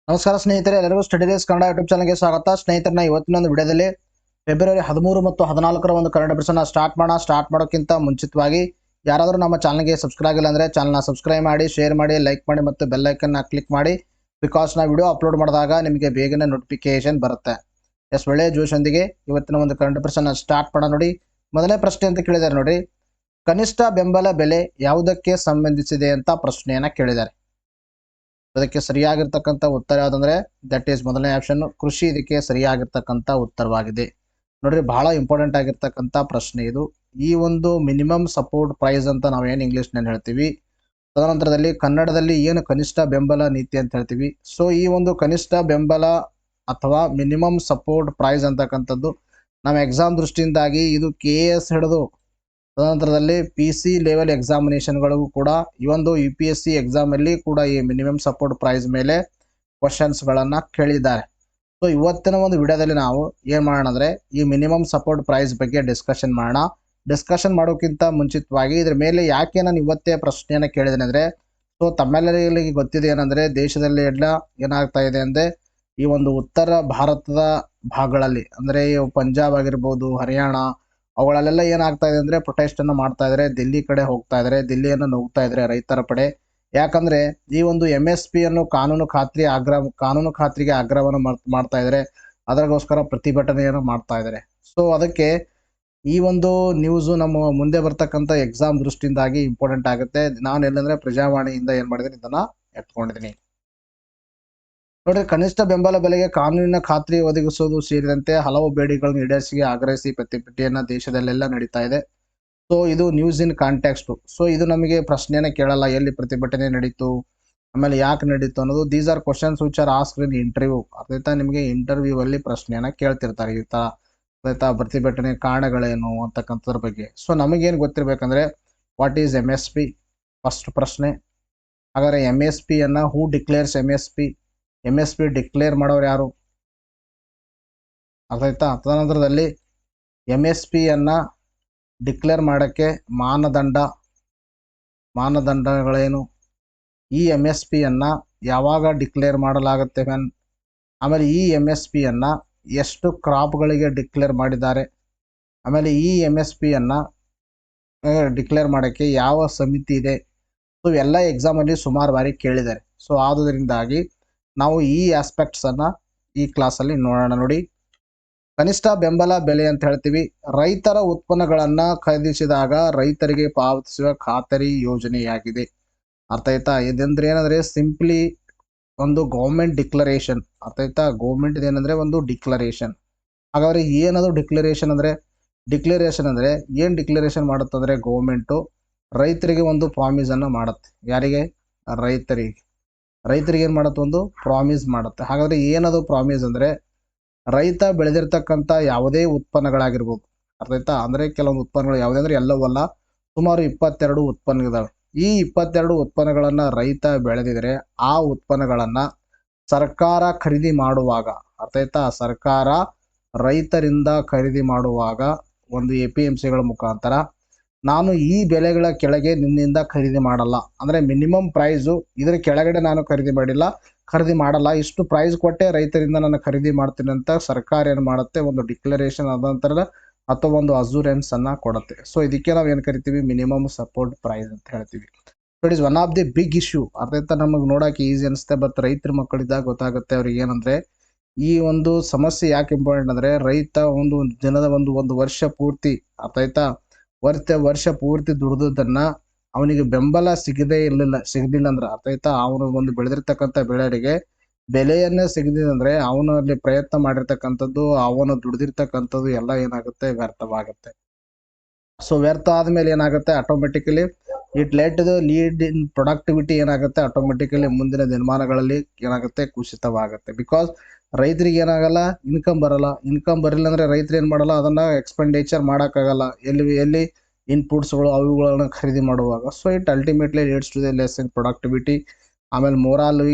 ನಮಸ್ಕಾರ ಸ್ನೇಹಿತರೆ, ಎಲ್ಲರಿಗೂ ಸ್ಟಡಿ ಡೇಸ್ ಕನ್ನಡ ಯೂಟ್ಯೂಬ್ ಚಾನಲ್ಗೆ ಸ್ವಾಗತ. ಸ್ನೇಹಿತರನ್ನ ಇವತ್ತಿನ ಒಂದು ವಿಡಿಯೋದಲ್ಲಿ ಫೆಬ್ರವರಿ 13 ಮತ್ತು 14 ಒಂದು ಕನ್ನಡ ಎಪಿಸೋಡ್ನ ಸ್ಟಾರ್ಟ್ ಮಾಡೋಕ್ಕಿಂತ ಮುಂಚಿತವಾಗಿ ಯಾರಾದರೂ ನಮ್ಮ ಚಾನಲ್ಗೆ ಸಬ್ಸ್ಕ್ರೈಬ್ ಆಗಿಲ್ಲ ಅಂದರೆ ಚಾನಲ್ನ ಸಬ್ಸ್ಕ್ರೈಬ್ ಮಾಡಿ, ಶೇರ್ ಮಾಡಿ, ಲೈಕ್ ಮಾಡಿ ಮತ್ತು ಬೆಲ್ ಐಕನ್ನ ಕ್ಲಿಕ್ ಮಾಡಿ. ಬಿಕಾಸ್ ನಾವು ವಿಡಿಯೋ ಅಪ್ಲೋಡ್ ಮಾಡಿದಾಗ ನಿಮಗೆ ಬೇಗನೆ ನೋಟಿಫಿಕೇಶನ್ ಬರುತ್ತೆ. ಒಳ್ಳೆಯ ಜೋಶೊಂದಿಗೆ ಇವತ್ತಿನ ಒಂದು ಕನ್ನಡ ಎಪಿಸೋಡ್ನ ಸ್ಟಾರ್ಟ್ ಮಾಡೋಣ. ನೋಡಿ, ಮೊದಲನೇ ಪ್ರಶ್ನೆ ಅಂತ ಕೇಳಿದ್ದಾರೆ. ನೋಡಿ, ಕನಿಷ್ಠ ಬೆಂಬಲ ಬೆಲೆ ಯಾವುದಕ್ಕೆ ಸಂಬಂಧಿಸಿದೆ ಅಂತ ಪ್ರಶ್ನೆಯನ್ನ ಕೇಳಿದ್ದಾರೆ. ಅದಕ್ಕೆ ಸರಿಯಾಗಿರ್ತಕ್ಕಂಥ ಉತ್ತರ ಯಾವುದಂದ್ರೆ ದಟ್ ಈಸ್ ಮೊದಲನೇ ಆಪ್ಷನ್ ಕೃಷಿ. ಇದಕ್ಕೆ ಸರಿಯಾಗಿರ್ತಕ್ಕಂಥ ಉತ್ತರವಾಗಿದೆ. ನೋಡ್ರಿ, ಬಹಳ ಇಂಪಾರ್ಟೆಂಟ್ ಆಗಿರ್ತಕ್ಕಂಥ ಪ್ರಶ್ನೆ ಇದು. ಈ ಒಂದು ಮಿನಿಮಮ್ ಸಪೋರ್ಟ್ ಪ್ರೈಸ್ ಅಂತ ನಾವೇನು ಇಂಗ್ಲಿಷ್ನಲ್ಲಿ ಹೇಳ್ತೀವಿ, ತದನಂತರದಲ್ಲಿ ಕನ್ನಡದಲ್ಲಿ ಏನು ಕನಿಷ್ಠ ಬೆಂಬಲ ನೀತಿ ಅಂತ ಹೇಳ್ತೀವಿ. ಸೊ ಈ ಒಂದು ಕನಿಷ್ಠ ಬೆಂಬಲ ಅಥವಾ ಮಿನಿಮಮ್ ಸಪೋರ್ಟ್ ಪ್ರೈಸ್ ಅಂತಕ್ಕಂಥದ್ದು ನಮ್ಮ ಎಕ್ಸಾಮ್ ದೃಷ್ಟಿಯಿಂದಾಗಿ ಇದು KS ಹಿಡಿದು ತದನಂತರದಲ್ಲಿ PC ಲೆವೆಲ್ ಎಕ್ಸಾಮಿನೇಷನ್ಗಳಿಗೂ ಕೂಡ ಈ ಒಂದು UPSC ಎಕ್ಸಾಮಲ್ಲಿ ಕೂಡ ಈ ಮಿನಿಮಮ್ ಸಪೋರ್ಟ್ ಪ್ರೈಸ್ ಮೇಲೆ ಕ್ವಶನ್ಸ್ಗಳನ್ನು ಕೇಳಿದ್ದಾರೆ. ಸೊ ಇವತ್ತಿನ ಒಂದು ವಿಡಿಯೋದಲ್ಲಿ ನಾವು ಏನು ಮಾಡೋಣ ಅಂದರೆ ಈ ಮಿನಿಮಮ್ ಸಪೋರ್ಟ್ ಪ್ರೈಸ್ ಬಗ್ಗೆ ಡಿಸ್ಕಷನ್ ಮಾಡೋಣ. ಡಿಸ್ಕಷನ್ ಮಾಡೋಕ್ಕಿಂತ ಮುಂಚಿತವಾಗಿ ಇದ್ರ ಮೇಲೆ ಯಾಕೆ ನಾನು ಇವತ್ತೇ ಪ್ರಶ್ನೆಯನ್ನು ಕೇಳಿದ್ದೇನೆ ಅಂದರೆ, ಸೊ ತಮ್ಮೆಲ್ಲರಿಗೆ ಗೊತ್ತಿದೆ ಏನಂದರೆ ದೇಶದಲ್ಲಿ ಎಲ್ಲ ಏನಾಗ್ತಾ ಇದೆ ಅಂದರೆ ಈ ಒಂದು ಉತ್ತರ ಭಾರತದ ಭಾಗಗಳಲ್ಲಿ ಅಂದರೆ ಪಂಜಾಬ್ ಆಗಿರ್ಬೋದು, ಹರಿಯಾಣ, ಅವುಗಳಲ್ಲೆಲ್ಲ ಏನಾಗ್ತಾ ಇದೆ ಅಂದರೆ ಪ್ರೊಟೆಸ್ಟನ್ನು ಮಾಡ್ತಾ ಇದ್ದಾರೆ. ದಿಲ್ಲಿ ಕಡೆ ಹೋಗ್ತಾ ಇದ್ದಾರೆ, ದಿಲ್ಲಿಯನ್ನು ನುಗ್ತಾ ಇದ್ದಾರೆ ರೈತರ ಪಡೆ. ಯಾಕಂದರೆ ಈ ಒಂದು MSP ಅನ್ನು ಕಾನೂನು ಖಾತ್ರಿಗೆ ಆಗ್ರಹವನ್ನು ಮಾಡ್ತಾ ಇದ್ದಾರೆ. ಅದಕ್ಕೋಸ್ಕರ ಪ್ರತಿಭಟನೆಯನ್ನು ಮಾಡ್ತಾ ಇದ್ದಾರೆ. ಸೊ ಅದಕ್ಕೆ ಈ ಒಂದು ನ್ಯೂಸು ನಮ್ಮ ಮುಂದೆ ಬರ್ತಕ್ಕಂಥ ಎಕ್ಸಾಮ್ ದೃಷ್ಟಿಯಿಂದಾಗಿ ಇಂಪಾರ್ಟೆಂಟ್ ಆಗುತ್ತೆ. ನಾನು ಎಲ್ಲಂದರೆ ಪ್ರಜಾವಾಣಿಯಿಂದ ಏನು ಮಾಡಿದ್ದೀನಿ, ಇದನ್ನು ಎತ್ಕೊಂಡಿದ್ದೀನಿ. ನೋಡ್ರಿ, ಕನಿಷ್ಠ ಬೆಂಬಲ ಬೆಲೆಗೆ ಕಾನೂನಿನ ಖಾತ್ರಿ ಒದಗಿಸುವುದು ಸೇರಿದಂತೆ ಹಲವು ಬೇಡಿಕೆಗಳನ್ನು ಈಡೇರಿಸಿಗೆ ಆಗ್ರಹಿಸಿ ಪ್ರತಿಭಟನೆಯನ್ನ ದೇಶದಲ್ಲೆಲ್ಲ ನಡೀತಾ ಇದೆ. ಸೊ ಇದು ನ್ಯೂಸ್ ಇನ್ ಕಾಂಟೆಕ್ಸ್ಟ್. ಸೊ ಇದು ನಮಗೆ ಪ್ರಶ್ನೆಯನ್ನ ಕೇಳಲ್ಲ, ಎಲ್ಲಿ ಪ್ರತಿಭಟನೆ ನಡೀತು, ಆಮೇಲೆ ಯಾಕೆ ನಡೀತು ಅನ್ನೋದು. These are questions which are asked in interview. ಅರ್ಥಾಯ್ತಾ, ನಿಮಗೆ ಇಂಟರ್ವ್ಯೂ ಅಲ್ಲಿ ಪ್ರಶ್ನೆಯನ್ನ ಕೇಳ್ತಿರ್ತಾರೆ ಈ ತರ. ಅರ್ಥಾಯ್ತಾ, ಪ್ರತಿಭಟನೆ ಕಾರಣಗಳೇನು ಅಂತಕ್ಕಂಥದ್ರ ಬಗ್ಗೆ. ಸೊ ನಮಗೇನು ಗೊತ್ತಿರ್ಬೇಕಂದ್ರೆ ವಾಟ್ ಈಸ್ MSP ಫಸ್ಟ್ ಪ್ರಶ್ನೆ. ಹಾಗಾದ್ರೆ MSP ಅನ್ನ ಹೂ ಡಿಕ್ಲೇರ್ಸ್ MSP ಡಿಕ್ಲೇರ್ ಮಾಡೋರು ಯಾರು? ಅರ್ಥಾಯ್ತಾ. ತದನಂತರದಲ್ಲಿ MSP ಅನ್ನ ಡಿಕ್ಲೇರ್ ಮಾಡೋಕ್ಕೆ ಮಾನದಂಡಗಳೇನು? ಈ MSP ಅನ್ನ ಯಾವಾಗ ಡಿಕ್ಲೇರ್ ಮಾಡಲಾಗುತ್ತೆ ಮ್ಯಾನ್? ಆಮೇಲೆ ಈ MSP ಅನ್ನ ಎಷ್ಟು ಕ್ರಾಪ್ಗಳಿಗೆ ಡಿಕ್ಲೇರ್ ಮಾಡಿದ್ದಾರೆ? ಆಮೇಲೆ ಈ MSP ಅನ್ನ ಡಿಕ್ಲೇರ್ ಮಾಡೋಕ್ಕೆ ಯಾವ ಸಮಿತಿ ಇದೆ? ಸೊ ಎಲ್ಲ ಎಕ್ಸಾಮಲ್ಲಿ ಸುಮಾರು ಬಾರಿ ಕೇಳಿದ್ದಾರೆ. ಸೊ ಆದುದರಿಂದಾಗಿ ನಾವು ಈ ಆಸ್ಪೆಕ್ಟ್ಸ್ ಅನ್ನ ಈ ಕ್ಲಾಸಲ್ಲಿ ನೋಡೋಣ. ನೋಡಿ, ಕನಿಷ್ಠ ಬೆಂಬಲ ಬೆಲೆ ಅಂತ ಹೇಳ್ತೀವಿ, ರೈತರ ಉತ್ಪನ್ನಗಳನ್ನ ಖರೀದಿಸಿದಾಗ ರೈತರಿಗೆ ಪಾವತಿಸುವ ಖಾತರಿ ಯೋಜನೆಯಾಗಿದೆ. ಅರ್ಥ ಆಯ್ತಾ? ಇದಂದ್ರೆ ಏನಂದ್ರೆ ಸಿಂಪ್ಲಿ ಒಂದು ಗೌರ್ಮೆಂಟ್ ಡಿಕ್ಲರೇಷನ್. ಅರ್ಥ ಆಯ್ತಾ? ಗೌರ್ಮೆಂಟ್ ಏನಂದ್ರೆ ಒಂದು ಡಿಕ್ಲರೇಷನ್. ಹಾಗಾದ್ರೆ ಏನದು ಡಿಕ್ಲರೇಷನ್ ಅಂದ್ರೆ ಏನ್ ಡಿಕ್ಲರೇಷನ್ ಮಾಡುತ್ತಂದ್ರೆ ಗೌರ್ಮೆಂಟು ರೈತರಿಗೆ ಒಂದು ಪ್ರಾಮಿಸ್ ಅನ್ನ ಮಾಡುತ್ತೆ. ಯಾರಿಗೆ? ರೈತರಿಗೆ ಏನು ಮಾಡುತ್ತೆ? ಒಂದು ಪ್ರಾಮಿಸ್ ಮಾಡುತ್ತೆ. ಹಾಗಾದ್ರೆ ಏನದು ಪ್ರಾಮಿಸ್ ಅಂದ್ರೆ ರೈತ ಬೆಳೆದಿರ್ತಕ್ಕಂಥ ಯಾವುದೇ ಉತ್ಪನ್ನಗಳಾಗಿರ್ಬೋದು. ಅರ್ಥ ಆಯ್ತಾ? ಅಂದ್ರೆ ಕೆಲವೊಂದು ಉತ್ಪನ್ನಗಳು ಯಾವುದೇ ಅಂದ್ರೆ ಎಲ್ಲವಲ್ಲ, ಸುಮಾರು 22 ಉತ್ಪನ್ನ ಇದಾವೆ. ಈ 22 ಉತ್ಪನ್ನಗಳನ್ನ ರೈತ ಬೆಳೆದಿದ್ರೆ ಆ ಉತ್ಪನ್ನಗಳನ್ನ ಸರ್ಕಾರ ಖರೀದಿ ಮಾಡುವಾಗ, ಅರ್ಥ ಆಯ್ತಾ, ಸರ್ಕಾರ ರೈತರಿಂದ ಖರೀದಿ ಮಾಡುವಾಗ ಒಂದು APMCಗಳ ಮುಖಾಂತರ ನಾನು ಈ ಬೆಲೆಗಳ ಕೆಳಗೆ ನಿನ್ನಿಂದ ಖರೀದಿ ಮಾಡಲ್ಲ, ಅಂದ್ರೆ ಮಿನಿಮಮ್ ಪ್ರೈಸು ಇದರ ಕೆಳಗಡೆ ನಾನು ಖರೀದಿ ಮಾಡಲ್ಲ, ಇಷ್ಟು ಪ್ರೈಸ್ ಕೊಟ್ಟೆ ರೈತರಿಂದ ನಾನು ಖರೀದಿ ಮಾಡ್ತೀನಿ ಅಂತ ಸರ್ಕಾರ ಏನು ಮಾಡುತ್ತೆ, ಒಂದು ಡಿಕ್ಲರೇಷನ್ ಅದಂತರ ಅಥವಾ ಒಂದು ಅಸೂರೆನ್ಸ್ ಅನ್ನ ಕೊಡುತ್ತೆ. ಸೊ ಇದಕ್ಕೆ ನಾವು ಏನು ಕರಿತೀವಿ? ಮಿನಿಮಮ್ ಸಪೋರ್ಟ್ ಪ್ರೈಸ್ ಅಂತ ಹೇಳ್ತೀವಿ. So it is one of the big issue. ಅರ್ಥಾಯ್ತಾ? ನಮಗೆ ನೋಡಕ್ಕೆ ಈಸಿ ಅನಿಸುತ್ತೆ, ಬಟ್ ರೈತರ ಮಕ್ಕಳಿದ್ದಾಗ ಗೊತ್ತಾಗುತ್ತೆ ಅವ್ರಿಗೆ ಏನಂದ್ರೆ ಈ ಒಂದು ಸಮಸ್ಯೆ ಯಾಕೆ ಇಂಪಾರ್ಟೆಂಟ್ ಅಂದ್ರೆ ರೈತ ಒಂದು ದಿನದ ಒಂದು ವರ್ಷ ಪೂರ್ತಿ, ಅರ್ಥಾಯ್ತಾ, ವರ್ಷ ಪೂರ್ತಿ ದುಡಿದನ್ನ ಅವನಿಗೆ ಬೆಂಬಲ ಸಿಗಲಿಲ್ಲ ಅಂದ್ರೆ, ಅರ್ಥಾಯ್ತಾ, ಅವನು ಒಂದು ಬೆಳೆದಿರ್ತಕ್ಕಂಥ ಬೆಳೆಗೆ ಬೆಲೆಯನ್ನೇ ಸಿಗದಿಲ್ಲ ಅಂದ್ರೆ ಅವನು ಅಲ್ಲಿ ಪ್ರಯತ್ನ ಮಾಡಿರ್ತಕ್ಕಂಥದ್ದು, ಅವನು ದುಡಿದಿರ್ತಕ್ಕಂಥದ್ದು ಎಲ್ಲ ಏನಾಗುತ್ತೆ? ವ್ಯರ್ಥವಾಗುತ್ತೆ. ಸೊ ವ್ಯರ್ಥ ಆದ್ಮೇಲೆ ಏನಾಗುತ್ತೆ? Automatically it lead in productivity ಏನಾಗುತ್ತೆ? ಆಟೋಮೆಟಿಕಲಿ ಮುಂದಿನ ದಿನಮಾನಗಳಲ್ಲಿ ಏನಾಗುತ್ತೆ? ಕುಸಿತವಾಗುತ್ತೆ. ಬಿಕಾಸ್ ರೈತರಿಗೆ ಏನಾಗಲ್ಲ? ಇನ್ಕಮ್ ಬರಲ್ಲ ಅಂದ್ರೆ ರೈತರು ಏನು ಮಾಡಲ್ಲ, ಅದನ್ನ ಎಕ್ಸ್ಪೆಂಡಿಚರ್ ಮಾಡೋಕ್ಕಾಗಲ್ಲ. ಎಲ್ಲಿ ಇನ್ಪುಟ್ಸ್ಗಳು ಅವುಗಳನ್ನ ಖರೀದಿ ಮಾಡುವಾಗ. So it ultimately leads to the less in productivity. ಆಮೇಲೆ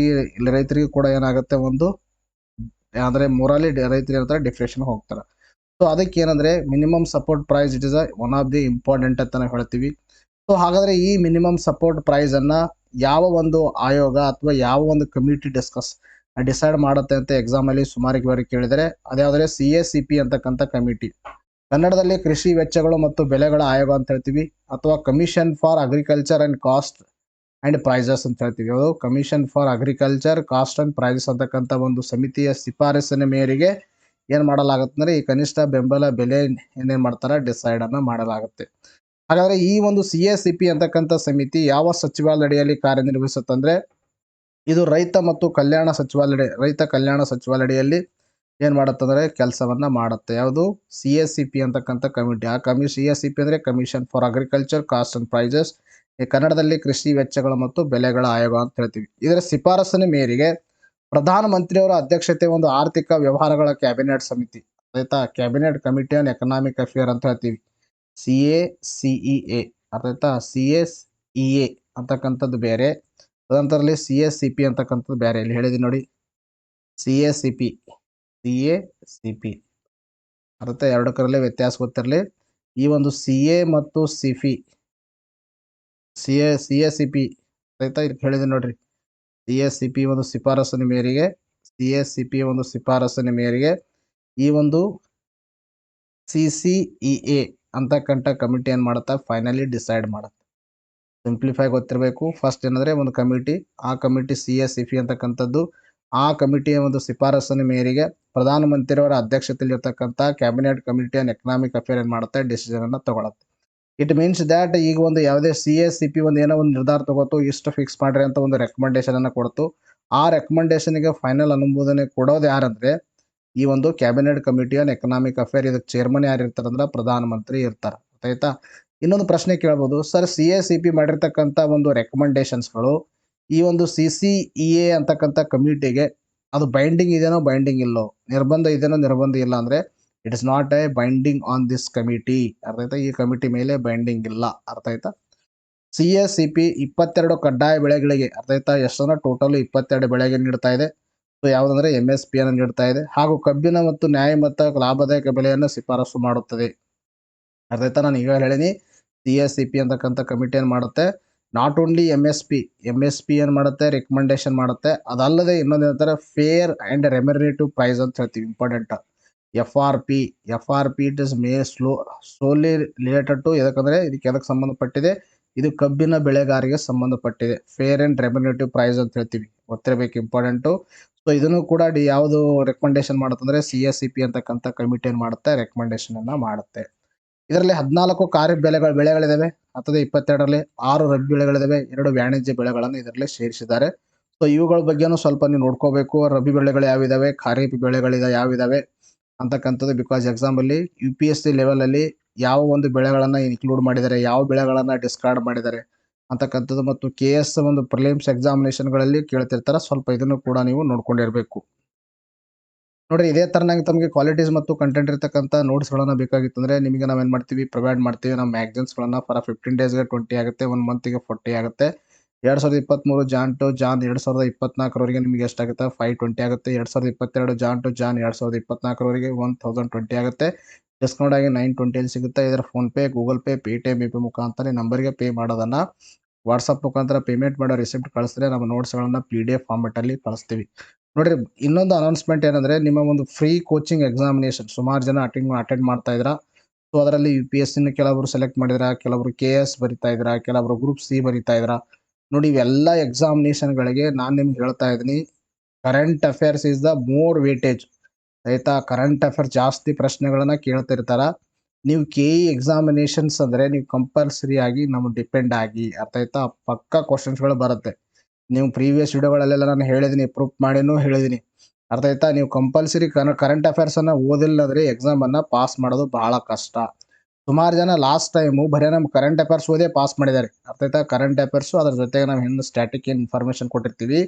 ರೈತರಿಗೆ ಕೂಡ ಏನಾಗುತ್ತೆ? ಒಂದು ಅಂದ್ರೆ ರೈತರು ಏನಂತಾರೆ? ಡಿಪ್ರೆಷನ್ ಹೋಗ್ತಾರೆ. ಸೊ ಅದಕ್ಕೆ ಏನಂದ್ರೆ minimum support price it is one of the important ಅಂತ ನಾವು ಹೇಳ್ತೀವಿ. ಸೊ ಹಾಗಾದ್ರೆ ಈ ಮಿನಿಮಮ್ ಸಪೋರ್ಟ್ ಪ್ರೈಸ್ ಅನ್ನ ಯಾವ ಒಂದು ಆಯೋಗ ಅಥವಾ ಯಾವ ಒಂದು ಕಮಿಟಿ ಡಿಸೈಡ್ ಮಾಡುತ್ತೆ ಅಂತ ಎಕ್ಸಾಮಲ್ಲಿ ಸುಮಾರಿಗೆ ಬಾರಿ ಕೇಳಿದರೆ. ಅದ್ಯಾವುದರೆ CACP ಅಂತಕ್ಕಂಥ ಕಮಿಟಿ. ಕನ್ನಡದಲ್ಲಿ ಕೃಷಿ ವೆಚ್ಚಗಳು ಮತ್ತು ಬೆಲೆಗಳ ಆಯೋಗ ಅಂತ ಹೇಳ್ತೀವಿ, ಅಥವಾ commission for agriculture and cost and prices ಅಂತ ಹೇಳ್ತೀವಿ. ಅದು commission for agriculture cost and prices ಅಂತಕ್ಕಂಥ ಒಂದು ಸಮಿತಿಯ ಶಿಫಾರಸಿನ ಮೇರೆಗೆ ಏನು ಮಾಡಲಾಗುತ್ತೆ ಅಂದರೆ ಈ ಕನಿಷ್ಠ ಬೆಂಬಲ ಬೆಲೆ ಏನೇನು ಮಾಡ್ತಾರೆ ಡಿಸೈಡ್ ಅನ್ನು ಮಾಡಲಾಗುತ್ತೆ. ಹಾಗಾದರೆ ಈ ಒಂದು CACP ಅಂತಕ್ಕಂಥ ಸಮಿತಿ ಯಾವ ಸಚಿವಾಲಯದ ಅಡಿಯಲ್ಲಿ ಕಾರ್ಯನಿರ್ವಹಿಸುತ್ತಂದ್ರೆ ಇದು ರೈತ ಕಲ್ಯಾಣ ಸಚಿವಾಲಯದಲ್ಲಿ ಏನು ಮಾಡುತ್ತಂದ್ರೆ ಕೆಲಸವನ್ನ ಮಾಡುತ್ತೆ. ಯಾವುದು CACP ಅಂತಕ್ಕಂಥ ಕಮಿಟಿ. CACP ಅಂದ್ರೆ commission for agriculture cost and prices, ಕನ್ನಡದಲ್ಲಿ ಕೃಷಿ ವೆಚ್ಚಗಳು ಮತ್ತು ಬೆಲೆಗಳ ಆಯೋಗ ಅಂತ ಹೇಳ್ತೀವಿ. ಇದರ ಶಿಫಾರಸಿನ ಮೇರೆಗೆ ಪ್ರಧಾನಮಂತ್ರಿಯವರ ಅಧ್ಯಕ್ಷತೆ ಒಂದು ಆರ್ಥಿಕ ವ್ಯವಹಾರಗಳ ಕ್ಯಾಬಿನೆಟ್ ಸಮಿತಿ, ಆಯ್ತಾ, cabinet committee on economic affair ಅಂತ ಹೇಳ್ತೀವಿ, CACEA ಆಯ್ತಾ. CACEA ಅಂತಕ್ಕಂಥದ್ದು ಬೇರೆ, ತದನಂತರದಲ್ಲಿ CACP ಅಂತಕ್ಕಂಥದ್ದು ಬೇರೆ. ಇಲ್ಲಿ ಹೇಳಿದೀನಿ ನೋಡಿ, CACP ಅರ್ಥ, ಎರಡಕ್ಕರಲ್ಲೇ ವ್ಯತ್ಯಾಸ ಗೊತ್ತಿರಲಿ. ಈ ಒಂದು CA ಮತ್ತು CACP ಆಯ್ತಾ, ಇದಕ್ಕೆ ಹೇಳಿದೀನಿ ನೋಡ್ರಿ. CACP ಒಂದು ಶಿಫಾರಸಿನ ಮೇರೆಗೆ ಈ ಒಂದು CCEA ಅಂತಕ್ಕಂಥ ಕಮಿಟಿ ಏನು ಮಾಡುತ್ತಾ ಫೈನಲಿ ಡಿಸೈಡ್ ಮಾಡುತ್ತೆ. ಸಿಂಪ್ಲಿಫೈ ಗೊತ್ತಿರಬೇಕು. ಫಸ್ಟ್ ಏನಂದ್ರೆ ಒಂದು ಕಮಿಟಿ, ಆ ಕಮಿಟಿ CACP ಅಂತಕ್ಕಂಥದ್ದು, ಆ ಕಮಿಟಿಯ ಒಂದು ಶಿಫಾರಸಿನ ಮೇರೆಗೆ ಪ್ರಧಾನಮಂತ್ರಿಯವರ ಅಧ್ಯಕ್ಷತೆಯಲ್ಲಿರ್ತಕ್ಕಂಥ cabinet committee on economic affair ಏನು ಮಾಡುತ್ತೆ ಡಿಸಿಷನ್ ಅನ್ನು ತಗೊಳುತ್ತೆ. ಇಟ್ ಮೀನ್ಸ್ ದ್ಯಾಟ್ ಈಗ ಒಂದು ಯಾವುದೇ CACP ಒಂದು ಏನೋ ಒಂದು ನಿರ್ಧಾರ ತಗೋತು, ಇಷ್ಟು ಫಿಕ್ಸ್ ಮಾಡ್ರಿ ಅಂತ ಒಂದು ರೆಕಮೆಂಡೇಶನ್ ಅನ್ನು ಕೊಡ್ತು. ಆ ರೆಕಮೆಂಡೇಶನ್ಗೆ ಫೈನಲ್ ಅನುಮೋದನೆ ಕೊಡೋದು ಯಾರಂದ್ರೆ ಈ ಒಂದು cabinet committee on economic affair. ಇದಕ್ಕೆ ಚೇರ್ಮನ್ ಯಾರು ಇರ್ತಾರಂದ್ರೆ ಪ್ರಧಾನಮಂತ್ರಿ ಇರ್ತಾರೆ. ಆಯ್ತಾ. ಇನ್ನೊಂದು ಪ್ರಶ್ನೆ ಕೇಳ್ಬೋದು, ಸರ್ CACP ಮಾಡಿರ್ತಕ್ಕಂಥ ಒಂದು ರೆಕಮೆಂಡೇಶನ್ಸ್ಗಳು ಈ ಒಂದು CCEA ಅಂತಕ್ಕಂಥ ಕಮಿಟಿಗೆ ಅದು ಬೈಂಡಿಂಗ್ ಇದೆನೋ ಬೈಂಡಿಂಗ್ ಇಲ್ಲೋ, ನಿರ್ಬಂಧ ಇದೆನೋ ನಿರ್ಬಂಧ ಇಲ್ಲ ಅಂದ್ರೆ it is not A binding on this committee. ಅರ್ಥ ಆಯ್ತಾ, ಈ ಕಮಿಟಿ ಮೇಲೆ ಬೈಂಡಿಂಗ್ ಇಲ್ಲ. ಅರ್ಥ ಆಯ್ತಾ. CACP 22 ಕಡ್ಡಾಯ ಬೆಳೆಗಳಿಗೆ, ಅರ್ಥ ಆಯ್ತಾ, ಎಷ್ಟಂದ್ರೆ ಟೋಟಲ್ 22 ಬೆಳೆಗೆ ನೀಡ್ತಾ ಇದೆ. ಸೊ ಯಾವುದಂದ್ರೆ MSP ಅನ್ನು ನೀಡ್ತಾ ಇದೆ. ಹಾಗೂ ಕಬ್ಬಿನ ಮತ್ತು ನ್ಯಾಯಯುತ ಲಾಭದಾಯಕ ಬೆಲೆಯನ್ನು ಶಿಫಾರಸು ಮಾಡುತ್ತದೆ. ಅರ್ಥ ಆಯ್ತಾ, ನಾನು ಈಗ ಹೇಳಿನಿ CACP ಅಂತಕ್ಕಂಥ ಕಮಿಟಿ ಏನು ಮಾಡುತ್ತೆ, ನಾಟ್ ಓನ್ಲಿ MSP ಏನು ಮಾಡುತ್ತೆ ರೆಕಮೆಂಡೇಶನ್ ಮಾಡುತ್ತೆ, ಅದಲ್ಲದೆ ಇನ್ನೊಂದು ಹೇಳ್ತಾರೆ ಫೇರ್ ಅಂಡ್ ರೆಮ್ಯುನರೇಟಿವ್ ಪ್ರೈಸ್ ಅಂತ ಹೇಳ್ತೀವಿ, important. FRP it is solely related to, ಯಾಕಂದ್ರೆ ಇದಕ್ಕೆ ಎದಕ್ಕೆ ಸಂಬಂಧಪಟ್ಟಿದೆ, ಇದು ಕಬ್ಬಿನ ಬೆಳೆಗಾರಿಗೆ ಸಂಬಂಧಪಟ್ಟಿದೆ. ಫೇರ್ ಅಂಡ್ ರೆಮ್ಯುನರೇಟಿವ್ ಪ್ರೈಸ್ ಅಂತ ಹೇಳ್ತೀವಿ, ಗೊತ್ತಿರಬೇಕು, ಇಂಪಾರ್ಟೆಂಟು. ಸೊ ಇದನ್ನು ಕೂಡ ಯಾವುದು ರೆಕಮೆಂಡೇಶನ್ ಮಾಡುತ್ತಂದ್ರೆ CACP ಅಂತಕ್ಕಂಥ ಕಮಿಟಿ ಏನು ಮಾಡುತ್ತೆ ರೆಕಮೆಂಡೇಶನ್ ಅನ್ನ ಮಾಡುತ್ತೆ. ಇದರಲ್ಲಿ 14 ಖಾರಿಫ್ ಬೆಳೆಗಳಿದಾವೆ, ಅಥವಾ 22ರಲ್ಲಿ 6 ರಬ್ಬಿ ಬೆಳೆಗಳಿದಾವೆ, 2 ವಾಣಿಜ್ಯ ಬೆಳೆಗಳನ್ನು ಇದರಲ್ಲಿ ಸೇರಿಸಿದ್ದಾರೆ. ಸೊ ಇವುಗಳ ಬಗ್ಗೆನೂ ಸ್ವಲ್ಪ ನೀವು ನೋಡ್ಕೋಬೇಕು. ರಬ್ಬಿ ಬೆಳೆಗಳು ಯಾವಿದಾವೆ, ಖಾರಿಫ್ ಬೆಳೆಗಳಿದ ಯಾವಿದಾವೆ ಅಂತಕ್ಕಂಥದ್ದು. ಬಿಕಾಸ್ ಎಕ್ಸಾಮ್ ಅಲ್ಲಿ UPSC ಲೆವೆಲ್ ಅಲ್ಲಿ ಯಾವ ಒಂದು ಬೆಳೆಗಳನ್ನ ಇನ್ಕ್ಲೂಡ್ ಮಾಡಿದ್ದಾರೆ, ಯಾವ ಬೆಳೆಗಳನ್ನ ಡಿಸ್ಕಾರ್ಡ್ ಮಾಡಿದ್ದಾರೆ ಅಂತಕ್ಕಂಥದ್ದು, ಮತ್ತು KS ಒಂದು ಪ್ರಿಲಿಮ್ಸ್ ಎಕ್ಸಾಮಿನೇಷನ್ಗಳಲ್ಲಿ ಕೇಳ್ತಿರ್ತಾರೆ. ಸ್ವಲ್ಪ ಇದನ್ನು ಕೂಡ ನೀವು ನೋಡ್ಕೊಂಡಿರ್ಬೇಕು. ನೋಡ್ರಿ, ಇದೇ ತರನಾಗಿ ತಮಗೆ ಕ್ವಾಲಿಟೀಸ್ ಮತ್ತು ಕಂಟೆಂಟ್ ಇರ್ತಕ್ಕಂಥ ನೋಟ್ಸ್ಗಳನ್ನ ಬೇಕಾಗಿತ್ತು ಅಂದ್ರೆ ನಿಮಗೆ ನಾವೇನು ಮಾಡ್ತೀವಿ, ಪ್ರೊವೈಡ್ ಮಾಡ್ತೀವಿ. ನಮ್ಮ ಮ್ಯಾಗ್ಝಿನ್ಸ್ಗಳನ್ನ ಫಾರ್ 15 ಡೇಸ್ಗೆ 20 ಆಗುತ್ತೆ, 1 ಮಂತ್ಗೆ 40 ಆಗುತ್ತೆ. 2023 ಜಾನ್ ಟು ಜಾನ್ 2024ರವರೆಗೆ ನಿಮಗೆ ಎಷ್ಟಾಗುತ್ತೆ 520 ಆಗುತ್ತೆ. 2022 ಜಾನ್ ಟು ಜಾನ್ 2024ರವರೆಗೆ 1020 ಆಗುತ್ತೆ. ಡಿಸ್ಕೌಂಟ್ ಆಗಿ 920 ಸಿಗುತ್ತೆ. ಇದರ ಫೋನ್ಪೇ, ಗೂಗಲ್ ಪೇ, ಪೇಟಿಎಂ ಮುಖಾಂತರ ನಂಬರ್ಗೆ ಪೇ ಮಾಡೋದನ್ನ ವಾಟ್ಸಪ್ ಮುಖಾಂತರ ಪೇಮೆಂಟ್ ಮಾಡೋ ರಿಸಿಪ್ಟ್ ಕಳಿಸಿದ್ರೆ ನಮ್ಮ ನೋಟ್ಸ್ಗಳನ್ನ PDF ಫಾರ್ಮೆಟ್ ಅಲ್ಲಿ ಕಳಿಸ್ತೀವಿ. ನೋಡ್ರಿ, ಇನ್ನೊಂದು ಅನೌನ್ಸ್ಮೆಂಟ್ ಏನಂದ್ರೆ ನಿಮ್ಮ ಒಂದು ಫ್ರೀ ಕೋಚಿಂಗ್ ಎಕ್ಸಾಮಿನೇಷನ್ ಸುಮಾರು ಜನ ಅಟೆಂಡ್ ಮಾಡ್ತಾ ಇದ್ರ. ಸೊ ಅದರಲ್ಲಿ UPSC ಕೆಲವರು ಸೆಲೆಕ್ಟ್ ಮಾಡಿದ್ರ, ಕೆಲವರು KS ಬರಿತಾ ಇದ್ರ, ಕೆಲವರು ಗ್ರೂಪ್ C ಬರಿತಾ ಇದ್ರ. ನೋಡಿ, ಇವೆಲ್ಲ ಎಕ್ಸಾಮಿನೇಷನ್ಗಳಿಗೆ ನಾನು ನಿಮ್ಗೆ ಹೇಳ್ತಾ ಇದ್ದೀನಿ, current affairs is the more weightage. ಆಯ್ತಾ, ಕರೆಂಟ್ ಅಫೇರ್ಸ್ ಜಾಸ್ತಿ ಪ್ರಶ್ನೆಗಳನ್ನ ಕೇಳ್ತಿರ್ತಾರ. ನೀವು KE ಎಕ್ಸಾಮಿನೇಷನ್ಸ್ ಅಂದ್ರೆ ನೀವು ಕಂಪಲ್ಸರಿ ಆಗಿ ನಮ್ಗೆ ಡಿಪೆಂಡ್ ಆಗಿ, ಅರ್ಥ ಆಯ್ತಾ, ಪಕ್ಕಾ ಕ್ವಶನ್ಸ್ಗಳು ಬರುತ್ತೆ. ನೀವು ಪ್ರೀವಿಯಸ್ ವಿಡಿಯೋಗಳಲ್ಲೆಲ್ಲ ನಾನು ಹೇಳಿದೀನಿ, ಪ್ರೂಫ್ ಮಾಡಿನೂ ಹೇಳಿದೀನಿ. ಅರ್ಥ ಆಯ್ತಾ. ನೀವು ಕಂಪಲ್ಸರಿ ಕರೆಂಟ್ ಅಫೇರ್ಸ್ ಅನ್ನ ಓದಿಲ್ಲ ಅಂದ್ರೆ ಎಕ್ಸಾಮ್ ಅನ್ನ ಪಾಸ್ ಮಾಡೋದು ಬಹಳ ಕಷ್ಟ. ಸುಮಾರು ಜನ ಲಾಸ್ಟ್ ಟೈಮು ಬರೀ ನಮ್ಮ ಕರೆಂಟ್ ಅಫೇರ್ಸ್ ಓದೇ ಪಾಸ್ ಮಾಡಿದ್ದಾರೆ. ಅರ್ಥ ಆಯ್ತಾ. ಕರೆಂಟ್ ಅಫೇರ್ಸ್ ಅದ್ರ ಜೊತೆಗೆ ನಾವು ಹಿಂದೆ ಸ್ಟ್ಯಾಟಿಕ್ ಇನ್ಫಾರ್ಮೇಶನ್ ಕೊಟ್ಟಿರ್ತೀವಿ,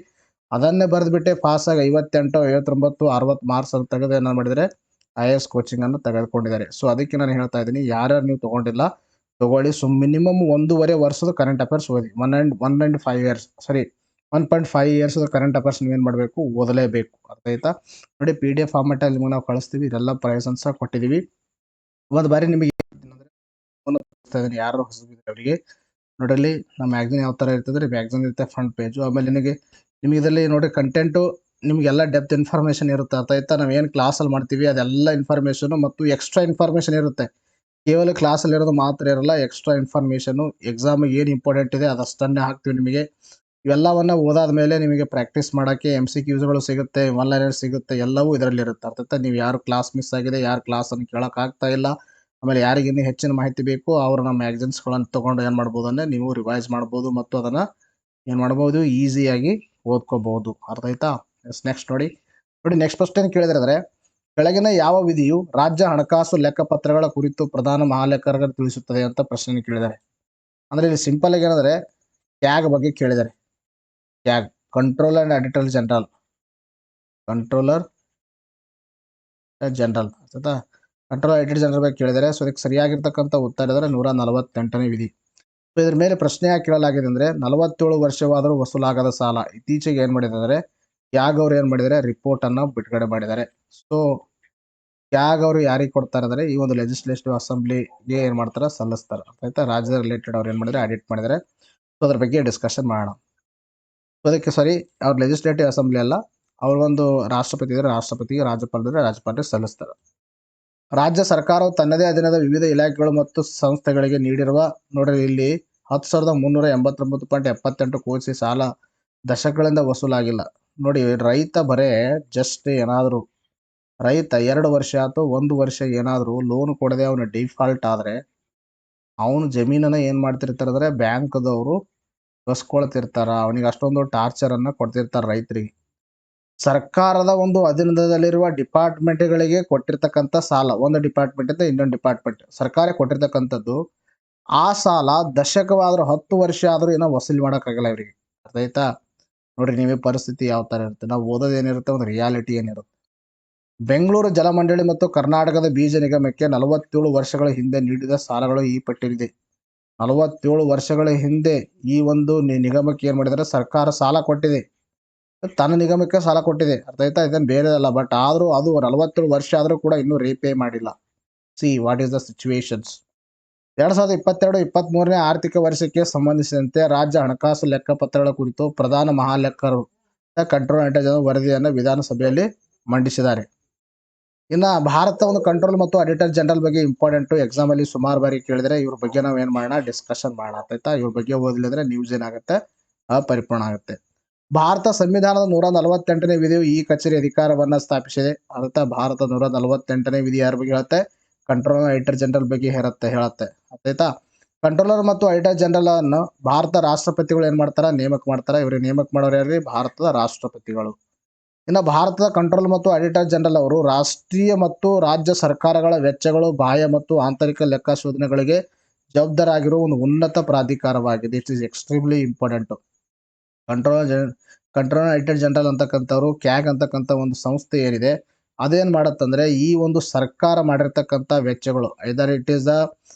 ಅದನ್ನೇ ಬರೆದ್ಬಿಟ್ಟೆ ಪಾಸ್ ಆಗಿ 58, 59, 60 ಮಾರ್ಕ್ಸ್ ಅಂತ ತೆಗೆದು ಏನ ಮಾಡಿದರೆ IAS ಕೋಚಿಂಗ್ ಅನ್ನು ತೆಗೆದುಕೊಂಡಿದ್ದಾರೆ. ಸೊ ಅದಕ್ಕೆ ನಾನು ಹೇಳ್ತಾ ಇದ್ದೀನಿ, ಯಾರ್ಯಾರು ನೀವು ತಗೊಂಡಿಲ್ಲ ತಗೊಳ್ಳಿ. ಮಿನಿಮಮ್ 1.5 ವರ್ಷದ ಕರೆಂಟ್ ಅಫೇರ್ಸ್ ಓದಿ. 1.5 ಇಯರ್ಸ್ ಕರೆಂಟ್ ಅಫೇರ್ಸ್ ನೀವೇನು ಮಾಡಬೇಕು, ಓದಲೇಬೇಕು. ಅರ್ಥ ಆಯ್ತಾ. ನೋಡಿ, PDF ಫಾರ್ಮೆಟ್ ಅಲ್ಲಿ ನಿಮಗೆ ನಾವು ಕಳಿಸ್ತೀವಿ. ಇದೆಲ್ಲ ಪ್ರೈಸನ್ಸ್ ಕೊಟ್ಟಿದ್ದೀವಿ. ಒಂದು ಬಾರಿ ನಿಮಗೆ ಯಾರು ಹೊಸಬಿದ್ದವರಿಗೆ ನೋಡಲಿ ನಮ್ಮ ಮ್ಯಾಗ್ಝಿನ್ ಯಾವ ತರ ಇರ್ತದೆ. ಮ್ಯಾಗ್ಝಿನ್ ಇರುತ್ತೆ ಫ್ರಂಟ್ ಪೇಜು. ಆಮೇಲೆ ನಿಮಗೆ ಇದರಲ್ಲಿ ನೋಡಿ ಕಂಟೆಂಟು ನಿಮಗೆಲ್ಲ ಡೆಪ್ತ್ ಇನ್ಫಾರ್ಮೇಷನ್ ಇರುತ್ತೆ. ಅರ್ಥ ಆಯ್ತಾ? ನಾವೇನು ಕ್ಲಾಸಲ್ಲಿ ಮಾಡ್ತೀವಿ ಅದೆಲ್ಲ ಇನ್ಫಾರ್ಮೇಷನು ಮತ್ತು ಎಕ್ಸ್ಟ್ರಾ ಇನ್ಫಾರ್ಮೇಷನ್ ಇರುತ್ತೆ. ಕೇವಲ ಕ್ಲಾಸಲ್ಲಿ ಇರೋದು ಮಾತ್ರ ಇರಲ್ಲ, ಎಕ್ಸ್ಟ್ರಾ ಇನ್ಫಾರ್ಮೇಷನು ಎಕ್ಸಾಮಿಗೆ ಏನು ಇಂಪಾರ್ಟೆಂಟ್ ಇದೆ ಅದಷ್ಟನ್ನೇ ಹಾಕ್ತೀವಿ ನಿಮಗೆ. ಇವೆಲ್ಲವನ್ನು ಓದಾದ ಮೇಲೆ ನಿಮಗೆ ಪ್ರಾಕ್ಟೀಸ್ ಮಾಡೋಕ್ಕೆ MCQಗಳು ಸಿಗುತ್ತೆ, ಒನ್ ಲೈನರ್ ಸಿಗುತ್ತೆ, ಎಲ್ಲವೂ ಇದರಲ್ಲಿರುತ್ತೆ. ಅರ್ಥ ಆಯ್ತಾ? ನೀವು ಯಾರು ಕ್ಲಾಸ್ ಮಿಸ್ ಆಗಿದೆ, ಯಾರು ಕ್ಲಾಸನ್ನು ಕೇಳೋಕ್ಕಾಗ್ತಾ ಇಲ್ಲ, ಆಮೇಲೆ ಯಾರಿಗೆ ಇನ್ನೂ ಹೆಚ್ಚಿನ ಮಾಹಿತಿ ಬೇಕು ಅವರು ನಮ್ಮ ಮ್ಯಾಗಝಿನ್ಸ್ಗಳನ್ನು ತೊಗೊಂಡು ಏನು ಮಾಡ್ಬೋದು ಅಂದರೆ ನೀವು ರಿವೈಸ್ ಮಾಡ್ಬೋದು ಮತ್ತು ಅದನ್ನು ಏನು ಮಾಡ್ಬೋದು ಈಸಿಯಾಗಿ ಓದ್ಕೋಬಹುದು. ಅರ್ಥ ಆಯ್ತಾ? ನೆಕ್ಸ್ಟ್ ನೋಡಿ ನೆಕ್ಸ್ಟ್ ಪ್ರಶ್ನೆ ಏನು ಕೇಳಿದ್ರೆ ಕೆಳಗಿನ ಯಾವ ವಿಧಿಯು ರಾಜ್ಯ ಹಣಕಾಸು ಲೆಕ್ಕಪತ್ರಗಳ ಕುರಿತು ಪ್ರಧಾನ ಮಹಾಲೇಖಕರಿಗೆ ತಿಳಿಸುತ್ತದೆ ಅಂತ ಪ್ರಶ್ನೆ ಕೇಳಿದ್ದಾರೆ. ಅಂದ್ರೆ ಇಲ್ಲಿ ಸಿಂಪಲ್ ಆಗಿ ಏನಂದ್ರೆ ಕ್ಯಾಗ್ ಬಗ್ಗೆ ಕೇಳಿದ್ದಾರೆ. CAG controller and auditor general, controller general ಆಯ್ತಾ? ಕಂಟ್ರೋಲರ್ ಆಡಿಟರ್ ಜನರಲ್ ಬಗ್ಗೆ ಕೇಳಿದ್ದಾರೆ. ಸೊ ಇದಕ್ಕೆ ಸರಿಯಾಗಿರ್ತಕ್ಕಂಥ ಉತ್ತರ ಇದ್ರೆ 148ನೇ ವಿಧಿ. ಸೊ ಇದ್ರ ಮೇಲೆ ಪ್ರಶ್ನೆ ಯಾಕೆ ಕೇಳಲಾಗಿದೆ ಅಂದರೆ 47 ವರ್ಷವಾದರೂ ವಸೂಲಾಗದ ಸಾಲ. ಇತ್ತೀಚೆಗೆ ಏನು ಮಾಡಿದ್ದಾರೆ ಕ್ಯಾಗ್ ಅವರು ಏನು ಮಾಡಿದ್ದಾರೆ ರಿಪೋರ್ಟನ್ನು ಬಿಡುಗಡೆ ಮಾಡಿದ್ದಾರೆ. ಸೊ ಕ್ಯಾಗ್ ಅವರು ಯಾರಿಗೆ ಕೊಡ್ತಾರೆ ಅಂದರೆ ಈ ಒಂದು ಲೆಜಿಸ್ಲೇಟಿವ್ ಅಸೆಂಬ್ಲಿಗೆ ಏನು ಮಾಡ್ತಾರೆ ಸಲ್ಲಿಸ್ತಾರೆ. ಆಯ್ತಾ? ರಾಜ್ಯದ ರಿಲೇಟೆಡ್ ಅವ್ರು ಏನು ಮಾಡಿದ್ದಾರೆ ಆಡಿಟ್ ಮಾಡಿದ್ದಾರೆ. ಸೊ ಅದ್ರ ಬಗ್ಗೆ ಡಿಸ್ಕಷನ್ ಮಾಡೋಣ. ಸೊ ಅದಕ್ಕೆ ಸರಿ ಅವ್ರ ಲೆಜಿಸ್ಲೇಟಿವ್ ಅಸೆಂಬ್ಲಿ ಅಲ್ಲ, ಅವ್ರಿಗೊಂದು ರಾಷ್ಟ್ರಪತಿ ಇದ್ರೆ ರಾಷ್ಟ್ರಪತಿಗೆ, ರಾಜ್ಯಪಾಲರಿಗೆ ರಾಜ್ಯಪಾಲರಿಗೆ ಸಲ್ಲಿಸ್ತಾರೆ. ರಾಜ್ಯ ಸರ್ಕಾರವು ತನ್ನದೇ ಅಧೀನದ ವಿವಿಧ ಇಲಾಖೆಗಳು ಮತ್ತು ಸಂಸ್ಥೆಗಳಿಗೆ ನೀಡಿರುವ ನೋಡ್ರಿ ಇಲ್ಲಿ 10,389.78 ಕೋಟಿ ಸಾಲ ದಶಕಗಳಿಂದ ವಸೂಲಾಗಿಲ್ಲ. ನೋಡಿ ರೈತ ಬರೇ ಜಸ್ಟ್ ಏನಾದರೂ ರೈತ 2 ವರ್ಷ ಅಥವಾ 1 ವರ್ಷ ಏನಾದರೂ ಲೋನ್ ಕೊಡದೆ ಅವನು ಡಿಫಾಲ್ಟ್ ಆದರೆ ಅವನು ಜಮೀನನ್ನು ಏನು ಮಾಡ್ತಿರ್ತಾರೆ ಅಂದರೆ ಬ್ಯಾಂಕ್ದವರು ಕಸ್ಕೊಳ್ತಿರ್ತಾರ. ಅವನಿಗೆ ಅಷ್ಟೊಂದು ಟಾರ್ಚರನ್ನು ಕೊಡ್ತಿರ್ತಾರೆ ರೈತರಿಗೆ. ಸರ್ಕಾರದ ಒಂದು ಅಧೀನದಲ್ಲಿರುವ ಡಿಪಾರ್ಟ್ಮೆಂಟ್ಗಳಿಗೆ ಕೊಟ್ಟಿರ್ತಕ್ಕಂಥ ಸಾಲ, ಒಂದು ಡಿಪಾರ್ಟ್ಮೆಂಟಿಂದ ಇನ್ನೊಂದು ಡಿಪಾರ್ಟ್ಮೆಂಟ್ ಸರ್ಕಾರ ಕೊಟ್ಟಿರ್ತಕ್ಕಂಥದ್ದು, ಆ ಸಾಲ ದಶಕವಾದರೂ 10 ವರ್ಷ ಆದರೂ ಏನೋ ವಸೂಲಿ ಮಾಡೋಕ್ಕಾಗಲ್ಲ ಇವರಿಗೆ. ಅರ್ಥ ಆಯ್ತಾ? ನೋಡ್ರಿ ನೀವೇ ಪರಿಸ್ಥಿತಿ ಯಾವ ಥರ ಇರುತ್ತೆ, ನಾವು ಓದೋದು ಏನಿರುತ್ತೆ ಒಂದು ರಿಯಾಲಿಟಿ ಏನಿರುತ್ತೆ. ಬೆಂಗಳೂರು ಜಲಮಂಡಳಿ ಮತ್ತು ಕರ್ನಾಟಕದ ಬೀಜ ನಿಗಮಕ್ಕೆ 47 ವರ್ಷಗಳ ಹಿಂದೆ ನೀಡಿದ ಸಾಲಗಳು ಈ ಪಟ್ಟಿಯಲ್ಲಿದೆ. 47 ವರ್ಷಗಳ ಹಿಂದೆ ಈ ಒಂದು ನಿಗಮಕ್ಕೆ ಏನು ಮಾಡಿದರೆ ಸರ್ಕಾರ ಸಾಲ ಕೊಟ್ಟಿದೆ, ತನ್ನ ನಿಗಮಕ್ಕೆ ಸಾಲ ಕೊಟ್ಟಿದೆ. ಅರ್ಥ ಆಯ್ತಾ? ಇದನ್ನು ಬೇರೆದಲ್ಲ. ಬಟ್ ಆದರೂ ಅದು 47 ವರ್ಷ ಆದರೂ ಕೂಡ ಇನ್ನೂ ರೀಪೇ ಮಾಡಿಲ್ಲ. See what is the situations. 2022-23ನೇ ಆರ್ಥಿಕ ವರ್ಷಕ್ಕೆ ಸಂಬಂಧಿಸಿದಂತೆ ರಾಜ್ಯ ಹಣಕಾಸು ಲೆಕ್ಕಪತ್ರಗಳ ಕುರಿತು ಪ್ರಧಾನ ಮಹಾಲೆಕ್ಕರು ಕಂಟ್ರೋಲ್ ಆಡಿಟರ್ ವರದಿಯನ್ನು ವಿಧಾನಸಭೆಯಲ್ಲಿ ಮಂಡಿಸಿದ್ದಾರೆ. ಇನ್ನು ಭಾರತ ಒಂದು ಕಂಟ್ರೋಲ್ ಮತ್ತು ಆಡಿಟರ್ ಜನರಲ್ ಬಗ್ಗೆ ಇಂಪಾರ್ಟೆಂಟು, ಎಕ್ಸಾಮಲ್ಲಿ ಸುಮಾರು ಬಾರಿ ಕೇಳಿದರೆ ಇವ್ರ ಬಗ್ಗೆ ನಾವು ಏನು ಮಾಡೋಣ ಡಿಸ್ಕಷನ್ ಮಾಡೋಣ. ಆಯ್ತಾ? ಇವ್ರ ಬಗ್ಗೆ ಓದಲಿದ್ರೆ ನ್ಯೂಸ್ ಏನಾಗುತ್ತೆ ಅಪರಿಪೂರ್ಣ ಆಗುತ್ತೆ. ಭಾರತ ಸಂವಿಧಾನದ 148ನೇ ವಿಧಿಯು ಈ ಕಚೇರಿ ಅಧಿಕಾರವನ್ನು ಸ್ಥಾಪಿಸಿದೆ. ಅದಕ್ಕೆ ಭಾರತ 148ನೇ ವಿಧಿ ಯಾರ ಬಗ್ಗೆ ಹೇಳುತ್ತೆ? ಕಂಟ್ರೋಲರ್ ಆಡಿಟರ್ ಜನರಲ್ ಬಗ್ಗೆ ಹೇಳುತ್ತೆ. ಆಯ್ತಾ? ಕಂಟ್ರೋಲರ್ ಮತ್ತು ಆಡಿಟರ್ ಜನರಲ್ ಅನ್ನು ಭಾರತ ರಾಷ್ಟ್ರಪತಿಗಳು ಏನು ಮಾಡ್ತಾರೆ ನೇಮಕ ಮಾಡ್ತಾರೆ. ಇವ್ರಿಗೆ ನೇಮಕ ಮಾಡೋರು ಯಾರು? ಭಾರತದ ರಾಷ್ಟ್ರಪತಿಗಳು. ಇನ್ನು ಭಾರತದ ಕಂಟ್ರೋಲ್ ಮತ್ತು ಆಡಿಟರ್ ಜನರಲ್ ಅವರು ರಾಷ್ಟ್ರೀಯ ಮತ್ತು ರಾಜ್ಯ ಸರ್ಕಾರಗಳ ವೆಚ್ಚಗಳು, ಬಾಹ್ಯ ಮತ್ತು ಆಂತರಿಕ ಲೆಕ್ಕ ಶೋಧನೆಗಳಿಗೆ ಜವಾಬ್ದಾರಾಗಿರುವ ಒಂದು ಉನ್ನತ ಪ್ರಾಧಿಕಾರವಾಗಿದೆ. It is extremely important. Control auditor general ಅಂತಕ್ಕಂಥವ್ರು ಕ್ಯಾಗ್ ಅಂತಕ್ಕಂಥ ಒಂದು ಸಂಸ್ಥೆ ಏನಿದೆ ಅದೇನು ಮಾಡುತ್ತಂದ್ರೆ ಈ ಒಂದು ಸರ್ಕಾರ ಮಾಡಿರ್ತಕ್ಕಂಥ ವೆಚ್ಚಗಳು, either it is the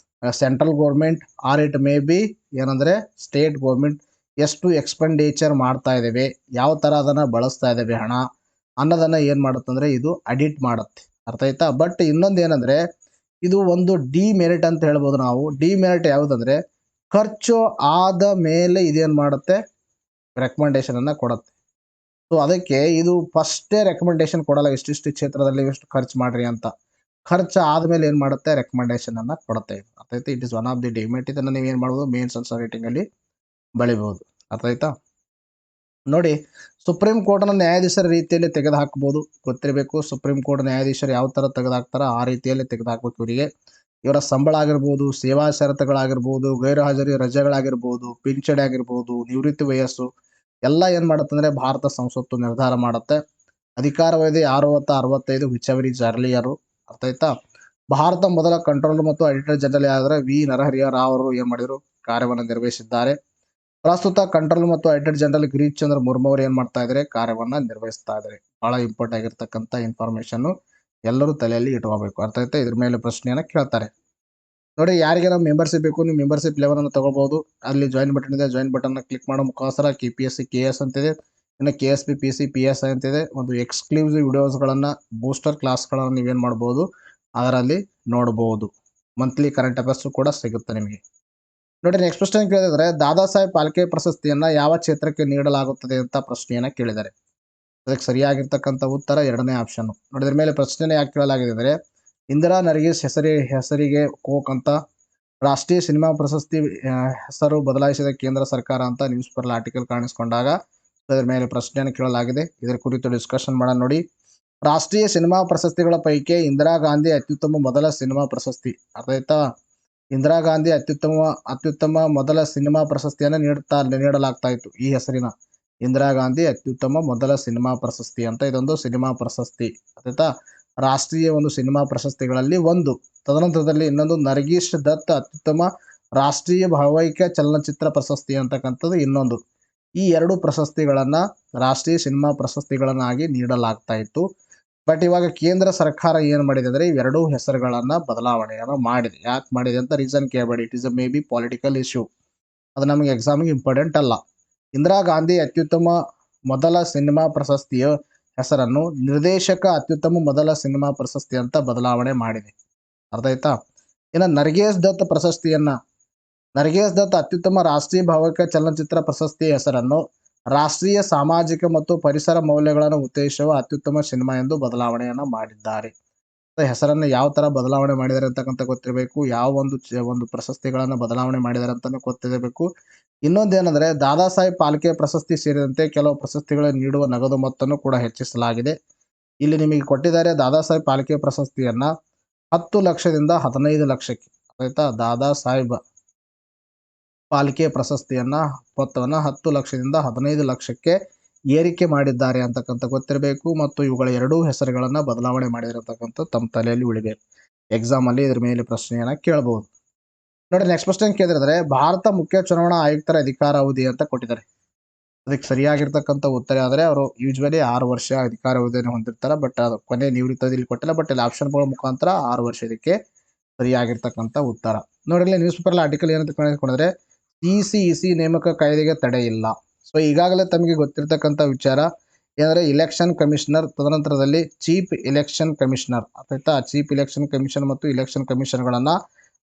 central government or it may be ಏನಂದರೆ ಸ್ಟೇಟ್ ಗೌರ್ಮೆಂಟ್, ಎಷ್ಟು ಎಕ್ಸ್ಪೆಂಡಿಚರ್ ಮಾಡ್ತಾ ಇದ್ದೇವೆ, ಯಾವ ಥರ ಅದನ್ನು ಬಳಸ್ತಾ ಇದ್ದೇವೆ ಹಣ ಅನ್ನೋದನ್ನು ಏನು ಮಾಡುತ್ತಂದರೆ ಇದು ಅಡಿಟ್ ಮಾಡುತ್ತೆ. ಅರ್ಥ ಆಯ್ತಾ? ಬಟ್ ಇನ್ನೊಂದು ಏನಂದರೆ ಇದು ಒಂದು ಡಿಮೆರಿಟ್ ಅಂತ ಹೇಳ್ಬೋದು ನಾವು. ಡಿಮೆರಿಟ್ ಯಾವುದಂದರೆ ಖರ್ಚು ಆದ ಮೇಲೆ ಇದೇನು ಮಾಡುತ್ತೆ ರೆಕಮೆಂಡೇಶನನ್ನು ಕೊಡುತ್ತೆ. ಸೊ ಅದಕ್ಕೆ ಇದು ಫಸ್ಟೇ ರೆಕಮೆಂಡೇಶನ್ ಕೊಡಲ್ಲ, ಇಷ್ಟಿಷ್ಟು ಕ್ಷೇತ್ರದಲ್ಲಿ ಇಷ್ಟು ಖರ್ಚು ಮಾಡಿರಿ ಅಂತ. ಖರ್ಚು ಆದಮೇಲೆ ಏನು ಮಾಡುತ್ತೆ ರೆಕಮೆಂಡೇಶನನ್ನು ಕೊಡುತ್ತೆ. ಅರ್ಥ ಆಯ್ತಾ? It is one of the demerit. ಇದನ್ನು ನೀವು ಏನು ಮಾಡ್ಬೋದು ಮೇನ್ಸ್ ಆನ್ಸರ್ ರೈಟಿಂಗಲ್ಲಿ ಬಳಿಬೋದು. ಅರ್ಥ ಆಯ್ತಾ? ನೋಡಿ ಸುಪ್ರೀಂ ಕೋರ್ಟ್ನ ನ್ಯಾಯಾಧೀಶರ ರೀತಿಯಲ್ಲಿ ತೆಗೆದುಹಾಕ್ಬೋದು, ಗೊತ್ತಿರಬೇಕು. ಸುಪ್ರೀಂ ಕೋರ್ಟ್ ನ್ಯಾಯಾಧೀಶರು ಯಾವ ಥರ ತೆಗೆದುಹಾಕ್ತಾರೋ ಆ ರೀತಿಯಲ್ಲಿ ತೆಗೆದುಹಾಕ್ಬೇಕು ಇವರಿಗೆ. ಇವರ ಸಂಬಳ ಆಗಿರ್ಬೋದು, ಸೇವಾ ಷರತ್ತುಗಳಾಗಿರ್ಬೋದು, ಗೈರು ಹಾಜರಿ ರಜೆಗಳಾಗಿರ್ಬೋದು, ಪಿಂಚಣಿ ಆಗಿರ್ಬೋದು, ನಿವೃತ್ತಿ ವಯಸ್ಸು ಎಲ್ಲ ಏನು ಮಾಡುತ್ತಂದರೆ ಭಾರತ ಸಂಸತ್ತು ನಿರ್ಧಾರ ಮಾಡುತ್ತೆ. ಅಧಿಕಾರವಧಿ 60-65 ವಿಚ್ ಜರ್ಲಿಯರು. ಅರ್ಥ ಆಯ್ತಾ? ಭಾರತ ಮೊದಲ ಕಂಟ್ರೋಲ್ ಮತ್ತು ಆಡಿಟರ್ ಜನರಲ್ ಯಾರಾದರೆ ವಿ ನರಹರಿಯ ರಾವ್ ಅವರು ಏನು ಮಾಡಿದರು ಕಾರ್ಯವನ್ನು ನಿರ್ವಹಿಸಿದ್ದಾರೆ. ಪ್ರಸ್ತುತ ಕಂಟ್ರೋಲ್ ಮತ್ತು ಆಡಿಟರ್ ಜನರಲ್ ಗಿರೀಶ್ ಚಂದ್ರ ಮುರ್ಮು ಅವರು ಏನು ಮಾಡ್ತಾ ಇದ್ದಾರೆ ಕಾರ್ಯವನ್ನು ನಿರ್ವಹಿಸ್ತಾ ಇದ್ದಾರೆ. ಬಹಳ ಇಂಪಾರ್ಟೆಂಟ್ ಆಗಿರ್ತಕ್ಕಂಥ ಇನ್ಫಾರ್ಮೇಷನ್ನು ಎಲ್ಲರೂ ತಲೆಯಲ್ಲಿ ಇಟ್ಕೋಬೇಕು. ಅರ್ಥ ಆಯ್ತಾ? ಇದ್ರ ಮೇಲೆ ಪ್ರಶ್ನೆಯನ್ನು ಕೇಳ್ತಾರೆ. ನೋಡಿ ಯಾರಿಗೆ ನಾವು ಮೆಂಬರ್ಶಿಪ್ ಬೇಕು ನೀವು ಮೆಂಬರ್ಶಿಪ್ ಲೆವೆಲನ್ನು ತೊಗೊಳ್ಬೋದು. ಅಲ್ಲಿ ಜಾಯಿನ್ ಬಟನ್ ಇದೆ, ಜಾಯಿನ್ ಬಟನ್ನ ಕ್ಲಿಕ್ ಮಾಡೋ ಮುಖಾಂತರ KPSC KS ಅಂತಿದೆ, ಇನ್ನು KSP PC PSI ಅಂತಿದೆ. ಒಂದು ಎಕ್ಸ್ಕ್ಲೂಸಿವ್ ವಿಡಿಯೋಸ್ಗಳನ್ನು ಬೂಸ್ಟರ್ ಕ್ಲಾಸ್ಗಳನ್ನು ನೀವೇನು ಮಾಡ್ಬೋದು ಅದರಲ್ಲಿ ನೋಡ್ಬೋದು. ಮಂತ್ಲಿ ಕರೆಂಟ್ ಅಫೇರ್ಸು ಕೂಡ ಸಿಗುತ್ತೆ ನಿಮಗೆ. ನೋಡಿ ನೆಕ್ಸ್ಟ್ ಪ್ರಶ್ನೆ ಕೇಳಿದರೆ ದಾದಾ ಸಾಹೇಬ್ ಫಾಲ್ಕೆ ಪ್ರಶಸ್ತಿಯನ್ನು ಯಾವ ಕ್ಷೇತ್ರಕ್ಕೆ ನೀಡಲಾಗುತ್ತದೆ ಅಂತ ಪ್ರಶ್ನೆಯನ್ನು ಕೇಳಿದ್ದಾರೆ. ಅದಕ್ಕೆ ಸರಿಯಾಗಿರ್ತಕ್ಕಂಥ ಉತ್ತರ ಎರಡನೇ ಆಪ್ಷನ್. ನೋಡಿದ್ರ ಮೇಲೆ ಪ್ರಶ್ನೆ ಯಾಕೆ ಕೇಳಲಾಗಿದೆ ಅಂದರೆ ಇಂದಿರಾ ನರ್ಗೀಸ್ ಹೆಸರಿಗೆ ಕೋಕ್ ಅಂತ ರಾಷ್ಟ್ರೀಯ ಸಿನಿಮಾ ಪ್ರಶಸ್ತಿ ಹೆಸರು ಬದಲಾಯಿಸಿದ ಕೇಂದ್ರ ಸರ್ಕಾರ ಅಂತ ನ್ಯೂಸ್ ಪೇಪರ್ ಆರ್ಟಿಕಲ್ ಕಾಣಿಸ್ಕೊಂಡಾಗ ಅದರ ಮೇಲೆ ಪ್ರಶ್ನೆಯನ್ನು ಕೇಳಲಾಗಿದೆ. ಇದರ ಕುರಿತು ಡಿಸ್ಕಷನ್ ಮಾಡೋಣ ನೋಡಿ. ರಾಷ್ಟ್ರೀಯ ಸಿನಿಮಾ ಪ್ರಶಸ್ತಿಗಳ ಪೈಕಿ ಇಂದಿರಾ ಗಾಂಧಿ ಅತ್ಯುತ್ತಮ ಮೊದಲ ಸಿನಿಮಾ ಪ್ರಶಸ್ತಿ ಅರ್ಥಾಯ್ತಾ. ಇಂದಿರಾ ಗಾಂಧಿ ಅತ್ಯುತ್ತಮ ಮೊದಲ ಸಿನಿಮಾ ಪ್ರಶಸ್ತಿಯನ್ನು ನೀಡಲಾಗ್ತಾ ಇತ್ತು. ಈ ಹೆಸರಿನ ಇಂದಿರಾ ಗಾಂಧಿ ಅತ್ಯುತ್ತಮ ಮೊದಲ ಸಿನಿಮಾ ಪ್ರಶಸ್ತಿ ಅಂತ ಇದೊಂದು ಸಿನಿಮಾ ಪ್ರಶಸ್ತಿ ಆಯ್ತಾ. ರಾಷ್ಟ್ರೀಯ ಒಂದು ಸಿನಿಮಾ ಪ್ರಶಸ್ತಿಗಳಲ್ಲಿ ಒಂದು. ತದನಂತರದಲ್ಲಿ ಇನ್ನೊಂದು ನರ್ಗೀಸ್ ದತ್ ಅತ್ಯುತ್ತಮ ರಾಷ್ಟ್ರೀಯ ಭಾವೈಕ್ಯ ಚಲನಚಿತ್ರ ಪ್ರಶಸ್ತಿ ಅಂತಕ್ಕಂಥದ್ದು ಇನ್ನೊಂದು. ಈ ಎರಡು ಪ್ರಶಸ್ತಿಗಳನ್ನ ರಾಷ್ಟ್ರೀಯ ಸಿನಿಮಾ ಪ್ರಶಸ್ತಿಗಳನ್ನಾಗಿ ನೀಡಲಾಗ್ತಾ ಇತ್ತು. ಬಟ್ ಇವಾಗ ಕೇಂದ್ರ ಸರ್ಕಾರ ಏನು ಮಾಡಿದೆ ಅಂದರೆ ಇವೆರಡೂ ಹೆಸರುಗಳನ್ನ ಬದಲಾವಣೆಯನ್ನು ಮಾಡಿದೆ. ಯಾಕೆ ಮಾಡಿದೆ ಅಂತ ರೀಸನ್ ಕೇಳಬೇಡಿ. It is may be political issue. ಅದು ನಮಗೆ ಎಕ್ಸಾಮಿಗೆ ಇಂಪಾರ್ಟೆಂಟ್ ಅಲ್ಲ. ಇಂದಿರಾ ಗಾಂಧಿ ಅತ್ಯುತ್ತಮ ಮೊದಲ ಸಿನಿಮಾ ಪ್ರಶಸ್ತಿಯ ಹೆಸರನ್ನು ನಿರ್ದೇಶಕ ಅತ್ಯುತ್ತಮ ಮೊದಲ ಸಿನಿಮಾ ಪ್ರಶಸ್ತಿ ಅಂತ ಬದಲಾವಣೆ ಮಾಡಿದೆ. ಅರ್ಥ ಆಯ್ತಾ. ಇನ್ನು ನರ್ಗೇಶ್ ದತ್ ಅತ್ಯುತ್ತಮ ರಾಷ್ಟ್ರೀಯ ಭಾವೈಕ್ಯ ಚಲನಚಿತ್ರ ಪ್ರಶಸ್ತಿಯ ಹೆಸರನ್ನು ರಾಷ್ಟ್ರೀಯ ಸಾಮಾಜಿಕ ಮತ್ತು ಪರಿಸರ ಮೌಲ್ಯಗಳನ್ನು ಉತ್ತೇಜಿಸುವ ಅತ್ಯುತ್ತಮ ಸಿನಿಮಾ ಎಂದು ಬದಲಾವಣೆಯನ್ನು ಮಾಡಿದ್ದಾರೆ. ಹೆಸರನ್ನು ಯಾವ ತರ ಬದಲಾವಣೆ ಮಾಡಿದ್ದಾರೆ ಅಂತಕ್ಕಂಥ ಗೊತ್ತಿರಬೇಕು. ಯಾವ ಒಂದು ಪ್ರಶಸ್ತಿಗಳನ್ನು ಬದಲಾವಣೆ ಮಾಡಿದ್ದಾರೆ ಅಂತಾನು ಗೊತ್ತಿರಬೇಕು. ಇನ್ನೊಂದೇನೆಂದರೆ ದಾದಾ ಸಾಹೇಬ್ ಫಾಲ್ಕೆ ಪ್ರಶಸ್ತಿ ಸೇರಿದಂತೆ ಕೆಲವು ಪ್ರಶಸ್ತಿಗಳನ್ನು ನೀಡುವ ನಗದು ಮೊತ್ತವನ್ನು ಕೂಡ ಹೆಚ್ಚಿಸಲಾಗಿದೆ. ಇಲ್ಲಿ ನಿಮಗೆ ಕೊಟ್ಟಿದ್ದಾರೆ ದಾದಾ ಸಾಹೇಬ್ ಫಾಲ್ಕೆ ಪ್ರಶಸ್ತಿಯನ್ನ 10 ಲಕ್ಷದಿಂದ 15 ಲಕ್ಷಕ್ಕೆ ಆಯ್ತಾ. ದಾದಾ ಸಾಹೇಬ್ ಫಾಲ್ಕೆ ಪ್ರಶಸ್ತಿಯನ್ನ ಮೊತ್ತವನ್ನು 10 ಲಕ್ಷದಿಂದ 15 ಲಕ್ಷಕ್ಕೆ ಏರಿಕೆ ಮಾಡಿದ್ದಾರೆ ಅಂತಕ್ಕಂಥ ಗೊತ್ತಿರಬೇಕು. ಮತ್ತು ಇವುಗಳ ಎರಡೂ ಹೆಸರುಗಳನ್ನ ಬದಲಾವಣೆ ಮಾಡಿರತಕ್ಕಂಥ ತಮ್ಮ ತಲೆಯಲ್ಲಿ ಉಳಿಬೇಕು. ಎಕ್ಸಾಮ್ ಅಲ್ಲಿ ಇದ್ರ ಮೇಲೆ ಪ್ರಶ್ನೆಯನ್ನ ಕೇಳಬಹುದು ನೋಡಿ. ನೆಕ್ಸ್ಟ್ ಕ್ವಶನ್ ಕೇಳಿದ್ರೆ ಭಾರತ ಮುಖ್ಯ ಚುನಾವಣಾ ಆಯುಕ್ತರ ಅಧಿಕಾರಾವಧಿ ಅಂತ ಕೊಟ್ಟಿದ್ದಾರೆ. ಅದಕ್ಕೆ ಸರಿಯಾಗಿರ್ತಕ್ಕಂಥ ಉತ್ತರ ಆದರೆ ಅವರು ಯೂಶ್ವಲಿ 6 ವರ್ಷ ಅಧಿಕಾರಾವಧಿಯನ್ನು ಹೊಂದಿರ್ತಾರೆ. ಬಟ್ ಅದು ಕೊನೆ ನಿವೃತ್ತಿ ಇಲ್ಲಿ ಕೊಟ್ಟಿಲ್ಲ. ಬಟ್ ಇಲ್ಲಿ ಆಪ್ಷನ್ಗಳ ಮುಖಾಂತರ 6 ವರ್ಷ ಇದಕ್ಕೆ ಸರಿಯಾಗಿರ್ತಕ್ಕಂಥ ಉತ್ತರ ನೋಡಿ. ಇಲ್ಲಿ ನ್ಯೂಸ್ ಪೇಪರ್ ಆರ್ಟಿಕಲ್ ಏನಂತ ಕಾಣಿಸ್ಕೊಂಡ್ರೆ ಸಿಇಸಿ ನೇಮಕ ಕಾಯ್ದೆಗೆ ತಡೆ ಇಲ್ಲ. ಸೊ ಈಗಾಗಲೇ ತಮಗೆ ಗೊತ್ತಿರ್ತಕ್ಕಂಥ ವಿಚಾರ ಏನಂದ್ರೆ ಇಲೆಕ್ಷನ್ ಕಮಿಷನರ್, ತದನಂತರದಲ್ಲಿ ಚೀಫ್ ಇಲೆಕ್ಷನ್ ಕಮಿಷನರ್ ಆಯ್ತಾ. ಚೀಫ್ ಇಲೆಕ್ಷನ್ ಕಮಿಷನ್ ಮತ್ತು ಇಲೆಕ್ಷನ್ ಕಮಿಷನ್ಗಳನ್ನ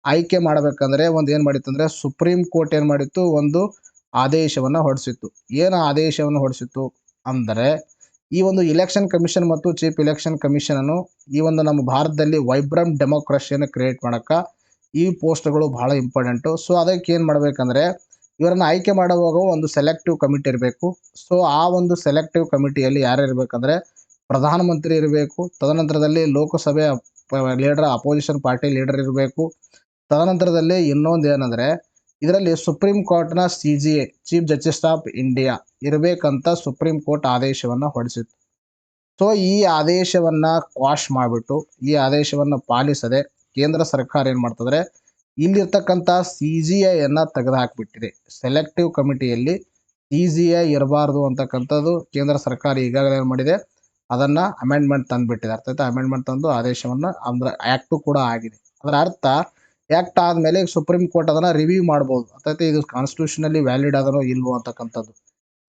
ಆಯ್ಕೆ ಮಾಡಬೇಕಂದ್ರೆ ಏನ್ ಮಾಡಿತ್ತು ಅಂದ್ರೆ ಸುಪ್ರೀಂ ಕೋರ್ಟ್ ಏನ್ ಮಾಡಿತ್ತು, ಒಂದು ಆದೇಶವನ್ನ ಹೊರಡಿಸಿತ್ತು. ಏನು ಆದೇಶವನ್ನು ಹೊರಡಿಸಿತ್ತು ಅಂದರೆ ಈ ಒಂದು ಇಲೆಕ್ಷನ್ ಕಮಿಷನ್ ಮತ್ತು ಚೀಫ್ ಇಲೆಕ್ಷನ್ ಕಮಿಷನ್ ಅನ್ನು ಈ ಒಂದು ನಮ್ಮ ಭಾರತದಲ್ಲಿ ವೈಬ್ರೆಂಟ್ ಡೆಮೋಕ್ರಸಿಯನ್ನು ಕ್ರಿಯೇಟ್ ಮಾಡಕ ಈ ಪೋಸ್ಟ್ಗಳು ಬಹಳ ಇಂಪಾರ್ಟೆಂಟು. ಸೊ ಅದಕ್ಕೆ ಏನು ಮಾಡಬೇಕಂದ್ರೆ ಇವರನ್ನು ಆಯ್ಕೆ ಮಾಡುವಾಗ ಒಂದು ಸೆಲೆಕ್ಟಿವ್ ಕಮಿಟಿ ಇರಬೇಕು. ಸೊ ಆ ಒಂದು ಸೆಲೆಕ್ಟಿವ್ ಕಮಿಟಿಯಲ್ಲಿ ಯಾರು ಇರಬೇಕಂದ್ರೆ ಪ್ರಧಾನಮಂತ್ರಿ ಇರಬೇಕು. ತದನಂತರದಲ್ಲಿ ಲೋಕಸಭೆ ಲೀಡರ್, ಅಪೋಸಿಷನ್ ಪಾರ್ಟಿ ಲೀಡರ್ ಇರಬೇಕು. ತದನಂತರದಲ್ಲಿ ಇನ್ನೊಂದು ಏನಂದ್ರೆ ಇದರಲ್ಲಿ ಸುಪ್ರೀಂ ಕೋರ್ಟ್ನ CJA chief justice of India ಇರಬೇಕಂತ ಸುಪ್ರೀಂ ಕೋರ್ಟ್ ಆದೇಶವನ್ನು ಹೊರಡಿಸಿತ್ತು. ಸೊ ಈ ಆದೇಶವನ್ನ ಕ್ವಾಶ್ ಮಾಡಿಬಿಟ್ಟು ಈ ಆದೇಶವನ್ನು ಪಾಲಿಸದೆ ಕೇಂದ್ರ ಸರ್ಕಾರ ಏನು ಮಾಡ್ತಂದ್ರೆ ಇಲ್ಲಿರ್ತಕ್ಕಂಥ CJIಯನ್ನು ತೆಗೆದು ಹಾಕಿಬಿಟ್ಟಿದೆ. ಸೆಲೆಕ್ಟಿವ್ ಕಮಿಟಿಯಲ್ಲಿ CJI ಇರಬಾರ್ದು ಅಂತಕ್ಕಂಥದ್ದು ಕೇಂದ್ರ ಸರ್ಕಾರ ಈಗಾಗಲೇ ಏನು ಮಾಡಿದೆ, ಅದನ್ನು ಅಮೆಂಡ್ಮೆಂಟ್ ತಂದುಬಿಟ್ಟಿದೆ. ಅರ್ಥಾಯ್ತಾ. ಅಮೆಂಡ್ಮೆಂಟ್ ತಂದು ಆದೇಶವನ್ನು ಅಂದ್ರೆ ಆ್ಯಕ್ಟು ಕೂಡ ಆಗಿದೆ. ಅದರ ಅರ್ಥ ಆ್ಯಕ್ಟ್ ಆದಮೇಲೆ ಸುಪ್ರೀಂ ಕೋರ್ಟ್ ಅದನ್ನು ರಿವ್ಯೂ ಮಾಡ್ಬೋದು. ಅರ್ಥಾಯ್ತಾ. ಇದು ಕಾನ್ಸ್ಟಿಟ್ಯೂಷನಲ್ಲಿ ವ್ಯಾಲಿಡ್ ಅದನೋ ಇಲ್ವೋ ಅಂತಕ್ಕಂಥದ್ದು.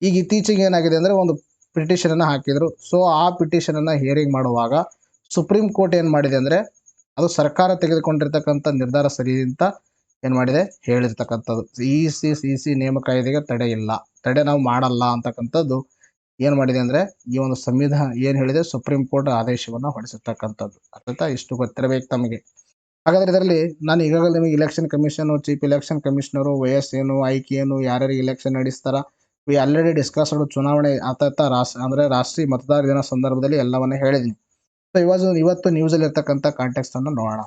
ಈಗ ಇತ್ತೀಚೆಗೆ ಏನಾಗಿದೆ ಅಂದರೆ ಒಂದು ಪಿಟಿಷನನ್ನು ಹಾಕಿದರು. ಸೊ ಆ ಪಿಟಿಷನನ್ನು ಹಿಯರಿಂಗ್ ಮಾಡುವಾಗ ಸುಪ್ರೀಂ ಕೋರ್ಟ್ ಏನು ಮಾಡಿದೆ ಅಂದರೆ ಅದು ಸರ್ಕಾರ ತೆಗೆದುಕೊಂಡಿರ್ತಕ್ಕಂಥ ನಿರ್ಧಾರ ಸರಿ ಅಂತ ಏನು ಮಾಡಿದೆ ಹೇಳಿರ್ತಕ್ಕಂಥದ್ದು. ಸಿಇಸಿ ನೇಮಕ ಕಾಯ್ದೆಗೆ ತಡೆ ಇಲ್ಲ, ತಡೆ ನಾವು ಮಾಡಲ್ಲ ಅಂತಕ್ಕಂಥದ್ದು ಏನು ಮಾಡಿದೆ ಅಂದರೆ ಈ ಒಂದು ಸಂವಿಧಾನ ಏನು ಹೇಳಿದೆ ಸುಪ್ರೀಂ ಕೋರ್ಟ್ ಆದೇಶವನ್ನು ಹೊರಡಿಸಿರ್ತಕ್ಕಂಥದ್ದು. ಅರ್ಥಾಯ್ತಾ. ಇಷ್ಟು ಗೊತ್ತಿರಬೇಕು ತಮಗೆ. ಹಾಗಾದ್ರೆ ಇದರಲ್ಲಿ ನಾನು ಈಗಾಗಲೇ ನಿಮಗೆ election commission, chief election commissioner, ವಯಸ್ಸೇನು, ಆಯ್ಕೆ ಏನು, ಯಾರ್ಯಾರಿಗೆ ಇಲೆಕ್ಷನ್ ನಡೆಸ್ತಾರ, ವಿ ಆಲ್ರೆಡಿ ಡಿಸ್ಕಸ್ಡ್ ಚುನಾವಣೆ ಆತ ರಾಷ್ಟ್ರೀಯ ಮತದಾರ ದಿನ ಸಂದರ್ಭದಲ್ಲಿ ಎಲ್ಲವನ್ನ ಹೇಳಿದ್ದೀನಿ. ಸೊ ಇವತ್ತು ನ್ಯೂಸಲ್ಲಿ ಇರ್ತಕ್ಕಂಥ ಕಾಂಟೆಕ್ಸ್ಟ್ ಅನ್ನು ನೋಡೋಣ.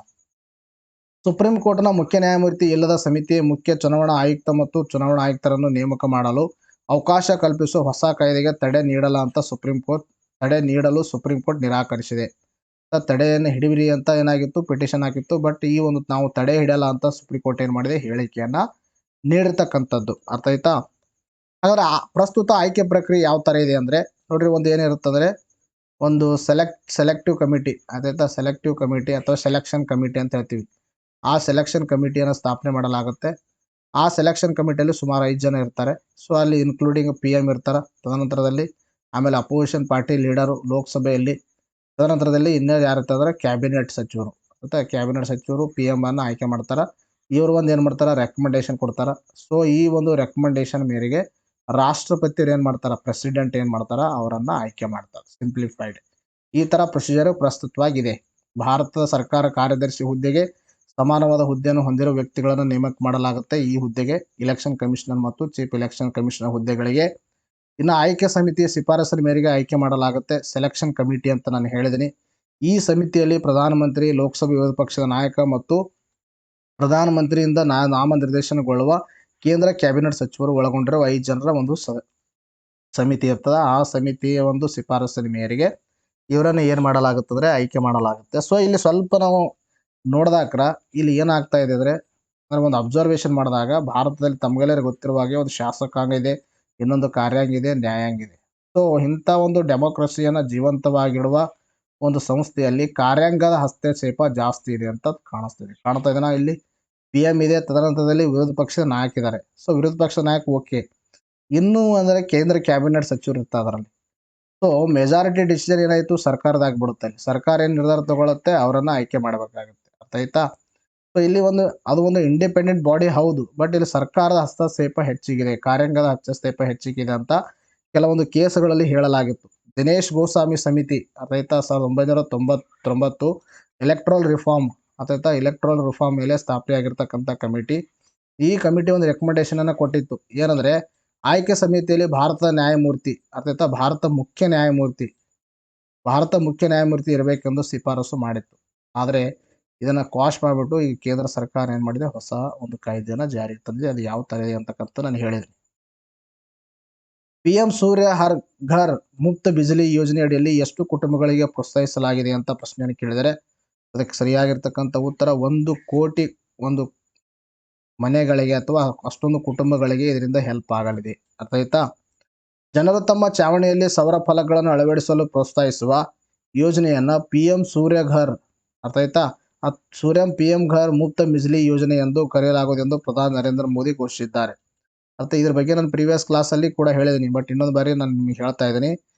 ಸುಪ್ರೀಂ ಕೋರ್ಟ್ನ ಮುಖ್ಯ ನ್ಯಾಯಮೂರ್ತಿ ಇಲ್ಲದ ಸಮಿತಿ ಮುಖ್ಯ ಚುನಾವಣಾ ಆಯುಕ್ತ ಮತ್ತು ಚುನಾವಣಾ ಆಯುಕ್ತರನ್ನು ನೇಮಕ ಮಾಡಲು ಅವಕಾಶ ಕಲ್ಪಿಸುವ ಹೊಸ ಕಾಯ್ದೆಗೆ ತಡೆ ನೀಡಲು ಸುಪ್ರೀಂ ಕೋರ್ಟ್ ನಿರಾಕರಿಸಿದೆ. ತಡೆಯನ್ನು ಹಿಡಿವಿರಿ ಅಂತ ಏನಾಗಿತ್ತು, ಪಿಟಿಷನ್ ಹಾಕಿತ್ತು. ಬಟ್ ಈ ಒಂದು ನಾವು ತಡೆ ಹಿಡಿಯಲ್ಲ ಅಂತ ಸುಪ್ರೀಂ ಕೋರ್ಟ್ ಏನು ಮಾಡಿದೆ, ಹೇಳಿಕೆಯನ್ನ ನೀಡಿರ್ತಕ್ಕಂಥದ್ದು. ಅರ್ಥ ಆಯ್ತಾ. ಹಾಗಾದ್ರೆ ಪ್ರಸ್ತುತ ಆಯ್ಕೆ ಪ್ರಕ್ರಿಯೆ ಯಾವ ಥರ ಇದೆ ಅಂದರೆ ನೋಡ್ರಿ, ಒಂದು ಏನಿರುತ್ತಂದರೆ ಒಂದು ಸೆಲೆಕ್ಟಿವ್ ಕಮಿಟಿ ಆಯ್ತಾ. ಸೆಲೆಕ್ಟಿವ್ ಕಮಿಟಿ ಅಥವಾ ಸೆಲೆಕ್ಷನ್ ಕಮಿಟಿ ಅಂತ ಹೇಳ್ತೀವಿ. ಆ ಸೆಲೆಕ್ಷನ್ ಕಮಿಟಿಯನ್ನು ಸ್ಥಾಪನೆ ಮಾಡಲಾಗುತ್ತೆ. ಆ ಸೆಲೆಕ್ಷನ್ ಕಮಿಟಿಯಲ್ಲಿ ಸುಮಾರು 5 ಜನ ಇರ್ತಾರೆ. ಸೊ ಅಲ್ಲಿ ಇನ್ಕ್ಲೂಡಿಂಗ್ PM ಇರ್ತಾರೆ. ತದನಂತರದಲ್ಲಿ ಆಮೇಲೆ ಅಪೋಸಿಷನ್ ಪಾರ್ಟಿ ಲೀಡರು ಲೋಕಸಭೆಯಲ್ಲಿ. ತದನಂತರದಲ್ಲಿ ಇನ್ನೂ ಯಾರು ಇರ್ತಾರೆ, ಕ್ಯಾಬಿನೆಟ್ ಸಚಿವರು. ಮತ್ತು ಕ್ಯಾಬಿನೆಟ್ ಸಚಿವರು PM ಅನ್ನು ಆಯ್ಕೆ ಮಾಡ್ತಾರೆ. ಇವರು ಒಂದು ಏನು ಮಾಡ್ತಾರೆ, ರೆಕಮೆಂಡೇಶನ್ ಕೊಡ್ತಾರೆ. ಸೊ ಈ ಒಂದು ರೆಕಮೆಂಡೇಶನ್ ಮೇರೆಗೆ ರಾಷ್ಟ್ರಪತಿಯರು ಏನ್ ಮಾಡ್ತಾರ, ಪ್ರೆಸಿಡೆಂಟ್ ಏನ್ ಮಾಡ್ತಾರ, ಅವರನ್ನ ಆಯ್ಕೆ ಮಾಡ್ತಾರೆ. ಸಿಂಪ್ಲಿಫೈಡ್ ಈ ತರ ಪ್ರೊಸೀಜರ್ ಪ್ರಸ್ತುತವಾಗಿದೆ. ಭಾರತದ ಸರ್ಕಾರ ಕಾರ್ಯದರ್ಶಿ ಹುದ್ದೆಗೆ ಸಮಾನವಾದ ಹುದ್ದೆಯನ್ನು ಹೊಂದಿರುವ ವ್ಯಕ್ತಿಗಳನ್ನು ನೇಮಕ ಮಾಡಲಾಗುತ್ತೆ. ಈ ಹುದ್ದೆಗೆ ಇಲೆಕ್ಷನ್ ಕಮಿಷನರ್ ಮತ್ತು ಚೀಫ್ ಎಲೆಕ್ಷನ್ ಕಮಿಷನರ್ ಹುದ್ದೆಗಳಿಗೆ ಇನ್ನು ಆಯ್ಕೆ ಸಮಿತಿಯ ಶಿಫಾರಸಿನ ಮೇರೆಗೆ ಆಯ್ಕೆ ಮಾಡಲಾಗುತ್ತೆ. ಸೆಲೆಕ್ಷನ್ ಕಮಿಟಿ ಅಂತ ನಾನು ಹೇಳಿದ್ದೀನಿ. ಈ ಸಮಿತಿಯಲ್ಲಿ ಪ್ರಧಾನಮಂತ್ರಿ, ಲೋಕಸಭೆ ವಿರೋಧ ಪಕ್ಷದ ನಾಯಕ ಮತ್ತು ಪ್ರಧಾನಮಂತ್ರಿಯಿಂದ ನಾಮನಿರ್ದೇಶನಗೊಳ್ಳುವ ಕೇಂದ್ರ ಕ್ಯಾಬಿನೆಟ್ ಸಚಿವರು ಒಳಗೊಂಡಿರುವ 5 ಜನರ ಒಂದು ಸಮಿತಿ ಇರ್ತದೆ. ಆ ಸಮಿತಿಯ ಒಂದು ಶಿಫಾರಸಿನ ಮೇರೆಗೆ ಇವರನ್ನು ಏನು ಮಾಡಲಾಗುತ್ತದೆ, ಆಯ್ಕೆ ಮಾಡಲಾಗುತ್ತೆ. ಸೊ ಇಲ್ಲಿ ಸ್ವಲ್ಪ ನಾವು ನೋಡಿದಾಕ್ರ ಇಲ್ಲಿ ಏನಾಗ್ತಾ ಇದೆ ಅಂದರೆ, ಒಂದು ಅಬ್ಸರ್ವೇಷನ್ ಮಾಡಿದಾಗ ಭಾರತದಲ್ಲಿ ತಮಗೆಲ್ಲರೂ ಗೊತ್ತಿರುವ ಹಾಗೆ ಒಂದು ಶಾಸಕಾಂಗ ಇದೆ, ಇನ್ನೊಂದು ಕಾರ್ಯಾಂಗ ಇದೆ, ನ್ಯಾಯಾಂಗ ಇದೆ. ಸೊ ಇಂಥ ಒಂದು ಡೆಮೋಕ್ರಸಿಯನ್ನು ಜೀವಂತವಾಗಿಡುವ ಒಂದು ಸಂಸ್ಥೆಯಲ್ಲಿ ಕಾರ್ಯಾಂಗದ ಹಸ್ತಕ್ಷೇಪ ಜಾಸ್ತಿ ಇದೆ ಅಂತ ಕಾಣ್ತಾ ಇದೆ. ಇಲ್ಲಿ PM ಇದೆ, ತದನಂತರದಲ್ಲಿ ವಿರೋಧ ಪಕ್ಷದ ನಾಯಕ ಇದ್ದಾರೆ. ಸೊ ವಿರೋಧ ಪಕ್ಷದ ನಾಯಕ ಓಕೆ, ಇನ್ನೂ ಅಂದರೆ ಕೇಂದ್ರ ಕ್ಯಾಬಿನೆಟ್ ಸಚಿವರು ಇರ್ತಾರೆ ಅದರಲ್ಲಿ. ಸೊ ಮೆಜಾರಿಟಿ ಡಿಸಿಷನ್ ಏನಾಯಿತು, ಸರ್ಕಾರದಾಗ್ಬಿಡುತ್ತೆ. ಸರ್ಕಾರ ಏನು ನಿರ್ಧಾರ ತಗೊಳುತ್ತೆ ಅವರನ್ನು ಆಯ್ಕೆ ಮಾಡಬೇಕಾಗುತ್ತೆ. ಅರ್ಥ ಆಯ್ತಾ? ಸೊ ಇಲ್ಲಿ ಅದು ಒಂದು ಇಂಡಿಪೆಂಡೆಂಟ್ ಬಾಡಿ ಹೌದು, ಬಟ್ ಇಲ್ಲಿ ಸರ್ಕಾರದ ಹಸ್ತಕ್ಷೇಪ ಹೆಚ್ಚಿಗಿದೆ, ಕಾರ್ಯಾಂಗದ ಹಸ್ತಕ್ಷೇಪ ಹೆಚ್ಚಿಗಿದೆ ಅಂತ ಕೆಲವೊಂದು ಕೇಸುಗಳಲ್ಲಿ ಹೇಳಲಾಗಿತ್ತು. ದಿನೇಶ್ ಗೋಸ್ವಾಮಿ ಸಮಿತಿ ಅರ್ಥಾಯ್ತಾ 1999 ಎಲೆಕ್ಟ್ರಲ್ ರಿಫಾರ್ಮ್ ಅರ್ಥಾಯ್ತಾ ಎಲೆಕ್ಟ್ರಲ್ ರಿಫಾರ್ಮ್ ಮೇಲೆ ಸ್ಥಾಪನೆಯಾಗಿರ್ತಕ್ಕಂಥ ಕಮಿಟಿ. ಈ ಕಮಿಟಿ ಒಂದು ರೆಕಮೆಂಡೇಶನ್ ಅನ್ನು ಕೊಟ್ಟಿತ್ತು. ಏನಂದ್ರೆ ಆಯ್ಕೆ ಸಮಿತಿಯಲ್ಲಿ ಭಾರತದ ನ್ಯಾಯಮೂರ್ತಿ ಅರ್ಥಾಯ್ತಾ ಭಾರತ ಮುಖ್ಯ ನ್ಯಾಯಮೂರ್ತಿ ಇರಬೇಕೆಂದು ಶಿಫಾರಸು ಮಾಡಿತ್ತು. ಆದರೆ ಇದನ್ನ ಕ್ವಾಶ್ ಮಾಡಿಬಿಟ್ಟು ಈ ಕೇಂದ್ರ ಸರ್ಕಾರ ಏನು ಮಾಡಿದೆ, ಹೊಸ ಒಂದು ಕಾಯ್ದೆಯನ್ನು ಜಾರಿಗೆ ತಂದಿದೆ. ಅದು ಯಾವ ತರ ಇದೆ ಅಂತಕ್ಕಂಥ ನಾನು ಹೇಳಿದೆ. PM ಸೂರ್ಯ ಹರ್ ಘರ್ ಮುಫ್ತ್ ಬಿಜಿಲಿ ಯೋಜನೆ ಅಡಿಯಲ್ಲಿ ಎಷ್ಟು ಕುಟುಂಬಗಳಿಗೆ ಪ್ರೋತ್ಸಾಹಿಸಲಾಗಿದೆ ಅಂತ ಪ್ರಶ್ನೆಯನ್ನು ಕೇಳಿದರೆ ಅದಕ್ಕೆ ಸರಿಯಾಗಿರ್ತಕ್ಕಂಥ ಉತ್ತರ 1 ಕೋಟಿ ಒಂದು ಮನೆಗಳಿಗೆ ಅಥವಾ ಅಷ್ಟೊಂದು ಕುಟುಂಬಗಳಿಗೆ ಇದರಿಂದ ಹೆಲ್ಪ್ ಆಗಲಿದೆ. ಅರ್ಥ ಆಯ್ತಾ? ಜನರು ತಮ್ಮ ಚಾವಣಿಯಲ್ಲಿ ಸೌರ ಫಲಕಗಳನ್ನು ಅಳವಡಿಸಲು ಪ್ರೋತ್ಸಾಹಿಸುವ ಯೋಜನೆಯನ್ನ PM ಸೂರ್ಯ ಘರ್ ಅರ್ಥ ಆಯ್ತಾ PM ಘರ್ ಮುಫ್ತ್ ಬಿಜಿಲಿ ಯೋಜನೆ ಎಂದು ಕರೆಯಲಾಗುವುದೆಂದು ಪ್ರಧಾನಿ ನರೇಂದ್ರ ಮೋದಿ ಘೋಷಿಸಿದ್ದಾರೆ. ಅರ್ಥ ಇದ್ರ ಬಗ್ಗೆ ನಾನು ಪ್ರೀವಿಯಸ್ ಕ್ಲಾಸಲ್ಲಿ ಕೂಡ ಹೇಳಿದ್ದೀನಿ, ಬಟ್ ಇನ್ನೊಂದು ಬಾರಿ ನಾನು ನಿಮಗೆ ಹೇಳ್ತಾ ಇದ್ದೀನಿ.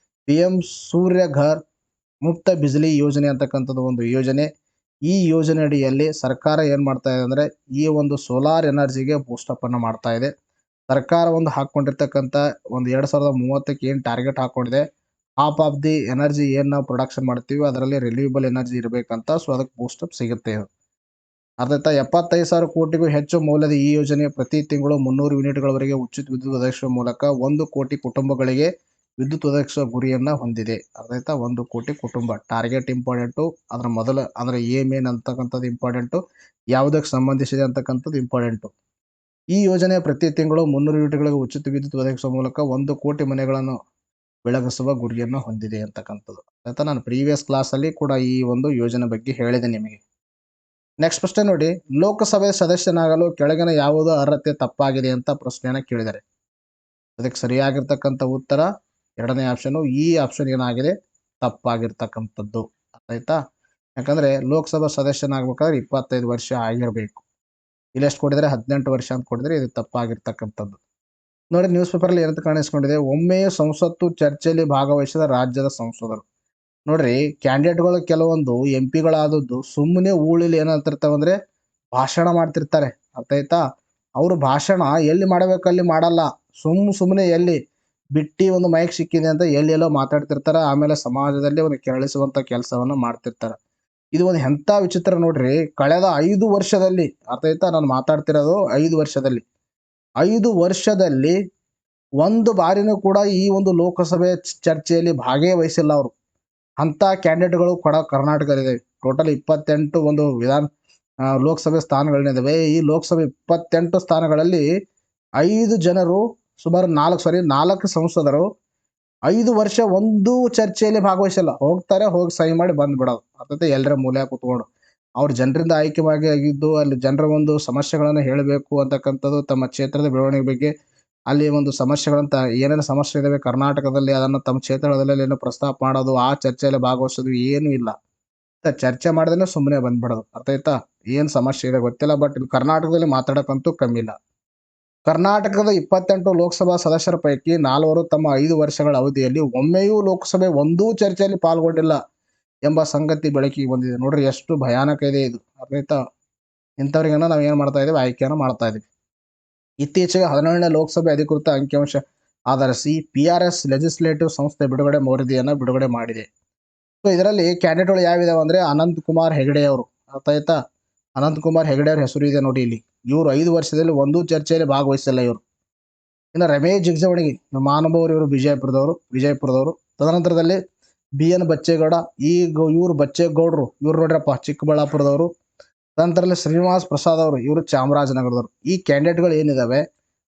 PM ಸೂರ್ಯ ಘರ್ ಮುಫ್ತ್ ಬಿಜಿಲಿ ಯೋಜನೆ ಅಂತಕ್ಕಂಥದ್ದು ಒಂದು ಯೋಜನೆ. ಈ ಯೋಜನೆ ಅಡಿಯಲ್ಲಿ ಸರ್ಕಾರ ಏನು ಮಾಡ್ತಾ ಇದೆ ಅಂದರೆ ಈ ಒಂದು ಸೋಲಾರ್ ಎನರ್ಜಿಗೆ ಬೂಸ್ಟಪ್ ಅನ್ನು ಮಾಡ್ತಾ ಇದೆ. ಸರ್ಕಾರ ಒಂದು ಹಾಕ್ಕೊಂಡಿರ್ತಕ್ಕಂಥ ಒಂದು 2030ಕ್ಕೆ ಏನು ಟಾರ್ಗೆಟ್ ಹಾಕ್ಕೊಂಡಿದೆ, ಹಾಫ್ ಆಫ್ ದಿ ಎನರ್ಜಿ ಏನು ನಾವು ಪ್ರೊಡಕ್ಷನ್ ಮಾಡ್ತೀವಿ ಅದರಲ್ಲಿ ರಿನ್ಯೂಯಬಲ್ ಎನರ್ಜಿ ಇರಬೇಕಂತ. ಸೊ ಅದಕ್ಕೆ ಬೂಸ್ಟಪ್ ಸಿಗುತ್ತೆ. ಅರ್ಥಾಯ್ತಾ 75,000 ಕೋಟಿಗೂ ಹೆಚ್ಚು ಮೌಲ್ಯದ ಈ ಯೋಜನೆ ಪ್ರತಿ ತಿಂಗಳು 300 ಯೂನಿಟ್ಗಳವರೆಗೆ ಉಚಿತ ವಿದ್ಯುತ್ ಒದಗಿಸುವ ಮೂಲಕ 1 ಕೋಟಿ ಕುಟುಂಬಗಳಿಗೆ ವಿದ್ಯುತ್ ಒದಗಿಸುವ ಗುರಿಯನ್ನು ಹೊಂದಿದೆ. ಅರ್ಥಾಯ್ತಾ 1 ಕೋಟಿ ಕುಟುಂಬ ಟಾರ್ಗೆಟ್ ಇಂಪಾರ್ಟೆಂಟು. ಅದರ ಮೊದಲು ಅಂದರೆ ಏನ್ ಅಂತಕ್ಕಂಥದ್ದು ಇಂಪಾರ್ಟೆಂಟು, ಯಾವುದಕ್ಕೆ ಸಂಬಂಧಿಸಿದೆ ಅಂತಕ್ಕಂಥದ್ದು ಇಂಪಾರ್ಟೆಂಟು. ಈ ಯೋಜನೆ ಪ್ರತಿ ತಿಂಗಳು 300 ಯೂನಿಟ್ಗಳಿಗೆ ಉಚಿತ ವಿದ್ಯುತ್ ಒದಗಿಸುವ ಮೂಲಕ 1 ಕೋಟಿ ಮನೆಗಳನ್ನು ಬೆಳಗಿಸುವ ಗುರಿಯನ್ನು ಹೊಂದಿದೆ ಅಂತಕ್ಕಂಥದ್ದು. ಆಯ್ತಾ? ನಾನು ಪ್ರೀವಿಯಸ್ ಕ್ಲಾಸಲ್ಲಿ ಕೂಡ ಈ ಒಂದು ಯೋಜನೆ ಬಗ್ಗೆ ಹೇಳಿದೆ ನಿಮಗೆ. ನೆಕ್ಸ್ಟ್ ಪ್ರಶ್ನೆ ನೋಡಿ, ಲೋಕಸಭೆ ಸದಸ್ಯನಾಗಲು ಕೆಳಗಿನ ಯಾವುದೋ ಅರ್ಹತೆ ತಪ್ಪಾಗಿದೆ ಅಂತ ಪ್ರಶ್ನೆಯನ್ನು ಕೇಳಿದ್ದಾರೆ. ಅದಕ್ಕೆ ಸರಿಯಾಗಿರ್ತಕ್ಕಂಥ ಉತ್ತರ 2ನೇ ಆಪ್ಷನು. ಈ ಆಪ್ಷನ್ ಏನಾಗಿದೆ, ತಪ್ಪಾಗಿರ್ತಕ್ಕಂಥದ್ದು. ಆಯ್ತಾ? ಯಾಕಂದ್ರೆ ಲೋಕಸಭಾ ಸದಸ್ಯನಾಗಬೇಕಾದ್ರೆ 25 ವರ್ಷ ಆಗಿರಬೇಕು. ಇಲ್ಲೆಷ್ಟು ಕೊಟ್ಟಿದ್ರೆ 18 ವರ್ಷ ಅಂತ ಕೊಟ್ಟಿದ್ರೆ ಇದು ತಪ್ಪಾಗಿರ್ತಕ್ಕಂಥದ್ದು. ನೋಡಿ ನ್ಯೂಸ್ ಪೇಪರಲ್ಲಿ ಏನಂತ ಕಾಣಿಸ್ಕೊಂಡಿದೆ, ಒಮ್ಮೆಯೂ ಸಂಸತ್ತು ಚರ್ಚೆಯಲ್ಲಿ ಭಾಗವಹಿಸಿದ ರಾಜ್ಯದ ಸಂಸದರು. ನೋಡ್ರಿ, ಕ್ಯಾಂಡಿಡೇಟ್ಗಳು ಕೆಲವೊಂದು MP ಗಳಾದದ್ದು ಸುಮ್ಮನೆ ಊಳಿಲಿ ಏನಂತಿರ್ತಾವಂದ್ರೆ ಭಾಷಣ ಮಾಡ್ತಿರ್ತಾರೆ. ಅರ್ಥ ಆಯ್ತಾ? ಅವರು ಭಾಷಣ ಎಲ್ಲಿ ಮಾಡಬೇಕಲ್ಲಿ ಮಾಡಲ್ಲ, ಸುಮ್ಮನೆ ಎಲ್ಲಿ ಬಿಟ್ಟು ಒಂದು ಮೈಕ್ ಸಿಕ್ಕಿದೆ ಅಂತ ಎಲ್ಲೆಲ್ಲೋ ಮಾತಾಡ್ತಿರ್ತಾರೆ. ಆಮೇಲೆ ಸಮಾಜದಲ್ಲಿ ಒಂದು ಕೆರಳಿಸುವಂತ ಕೆಲಸವನ್ನ ಮಾಡ್ತಿರ್ತಾರೆ. ಇದು ಒಂದು ಎಂಥ ವಿಚಿತ್ರ ನೋಡ್ರಿ. ಕಳೆದ 5 ವರ್ಷದಲ್ಲಿ ಅರ್ಥ ಆಯ್ತಾ, ನಾನು ಮಾತಾಡ್ತಿರೋದು 5 ವರ್ಷದಲ್ಲಿ ಒಂದು ಬಾರಿನೂ ಕೂಡ ಈ ಒಂದು ಲೋಕಸಭೆ ಚರ್ಚೆಯಲ್ಲಿ ಭಾಗವಹಿಸಿಲ್ಲ ಅವರು. ಅಂಥ ಕ್ಯಾಂಡಿಡೇಟ್ಗಳು ಕೂಡ ಕರ್ನಾಟಕದಲ್ಲಿದೆ. ಟೋಟಲ್ 28 ಒಂದು ಲೋಕಸಭೆ ಸ್ಥಾನಗಳಿದ್ದಾವೆ. ಈ ಲೋಕಸಭೆ 28 ಸ್ಥಾನಗಳಲ್ಲಿ 5 ಜನರು ಸುಮಾರು 4 ಸಂಸದರು 5 ವರ್ಷ ಒಂದು ಚರ್ಚೆಯಲ್ಲಿ ಭಾಗವಹಿಸಿಲ್ಲ. ಹೋಗ್ತಾರೆ, ಹೋಗಿ ಸಹಿ ಮಾಡಿ ಬಂದ್ಬಿಡೋದು. ಅರ್ಥಾತ್ ಎಲ್ಲರ ಮೂಲೆ ಕೂತ್ಕೊಂಡು ಅವ್ರು ಜನರಿಂದ ಆಗಿದ್ದು ಅಲ್ಲಿ ಜನರ ಒಂದು ಸಮಸ್ಯೆಗಳನ್ನು ಹೇಳಬೇಕು ಅಂತಕ್ಕಂಥದ್ದು, ತಮ್ಮ ಕ್ಷೇತ್ರದ ಬೆಳವಣಿಗೆ ಬಗ್ಗೆ ಅಲ್ಲಿ ಒಂದು ಸಮಸ್ಯೆಗಳಂತ ಏನೇನು ಸಮಸ್ಯೆ ಇದಾವೆ ಕರ್ನಾಟಕದಲ್ಲಿ ಅದನ್ನು ತಮ್ಮ ಕ್ಷೇತ್ರದಲ್ಲಿ ಏನೋ ಪ್ರಸ್ತಾಪ ಮಾಡೋದು, ಆ ಚರ್ಚೆಯಲ್ಲಿ ಭಾಗವಹಿಸೋದು ಏನೂ ಇಲ್ಲ. ಚರ್ಚೆ ಮಾಡಿದ್ರೆ ಸುಮ್ಮನೆ ಬಂದ್ಬಿಡೋದು. ಅರ್ಥ ಆಯ್ತಾ? ಏನು ಸಮಸ್ಯೆ ಇದೆ ಗೊತ್ತಿಲ್ಲ, ಬಟ್ ಕರ್ನಾಟಕದಲ್ಲಿ ಮಾತಾಡೋಕ್ಕಂತೂ ಕಮ್ಮಿ ಇಲ್ಲ. ಕರ್ನಾಟಕದ 28 ಲೋಕಸಭಾ ಸದಸ್ಯರ ಪೈಕಿ 4 ತಮ್ಮ 5 ವರ್ಷಗಳ ಅವಧಿಯಲ್ಲಿ ಒಮ್ಮೆಯೂ ಲೋಕಸಭೆ ಒಂದೂ ಚರ್ಚೆಯಲ್ಲಿ ಪಾಲ್ಗೊಂಡಿಲ್ಲ ಎಂಬ ಸಂಗತಿ ಬೆಳಕಿಗೆ ಬಂದಿದೆ. ನೋಡ್ರಿ ಎಷ್ಟು ಭಯಾನಕ ಇದೆ ಇದು. ಅರ್ಥ ಆಯ್ತಾ? ಇಂಥವ್ರಿಗನ್ನ ನಾವು ಏನು ಮಾಡ್ತಾ ಇದ್ದೀವಿ, ಆಯ್ಕೆಯನ್ನು ಮಾಡ್ತಾ ಇದ್ದೀವಿ. ಇತ್ತೀಚೆಗೆ 17ನೇ ಲೋಕಸಭೆ ಅಧಿಕೃತ ಅಂಕಿಅಂಶ ಆಧರಿಸಿ PRS ಲೆಜಿಸ್ಲೇಟಿವ್ ಸಂಸ್ಥೆ ವರದಿಯನ್ನು ಬಿಡುಗಡೆ ಮಾಡಿದೆ. ಸೊ ಇದರಲ್ಲಿ ಕ್ಯಾಂಡಿಡೇಟ್ಗಳು ಯಾವಿದಾವೆ ಅಂದರೆ ಅನಂತ್ ಕುಮಾರ್ ಹೆಗಡೆ ಅವರು, ಅರ್ಥ ಆಯ್ತಾ? ಅನಂತ್ ಕುಮಾರ್ ಹೆಗಡೆ ಅವ್ರ ಹೆಸರು ಇದೆ ನೋಡಿ ಇಲ್ಲಿ. ಇವರು 5 ವರ್ಷದಲ್ಲಿ ಒಂದೂ ಚರ್ಚೆಯಲ್ಲಿ ಭಾಗವಹಿಸಿಲ್ಲ ಇವರು. ಇನ್ನು ರಮೇಶ್ ಜಿಗಜಿಣಗಿ ಮಹಾನುಭಾವರು, ಇವರು ವಿಜಯಪುರದವರು. ತದನಂತರದಲ್ಲಿ BN ಬಚ್ಚೇಗೌಡ, ಇವರು ಬಚ್ಚೇಗೌಡರು, ಇವರು ನೋಡ್ರಪ್ಪ ಚಿಕ್ಕಬಳ್ಳಾಪುರದವರು. ತದನಂತರದಲ್ಲಿ ಶ್ರೀನಿವಾಸ್ ಪ್ರಸಾದ್ ಅವರು, ಇವರು ಚಾಮರಾಜನಗರದವರು. ಈ ಕ್ಯಾಂಡಿಡೇಟ್ಗಳು ಏನಿದಾವೆ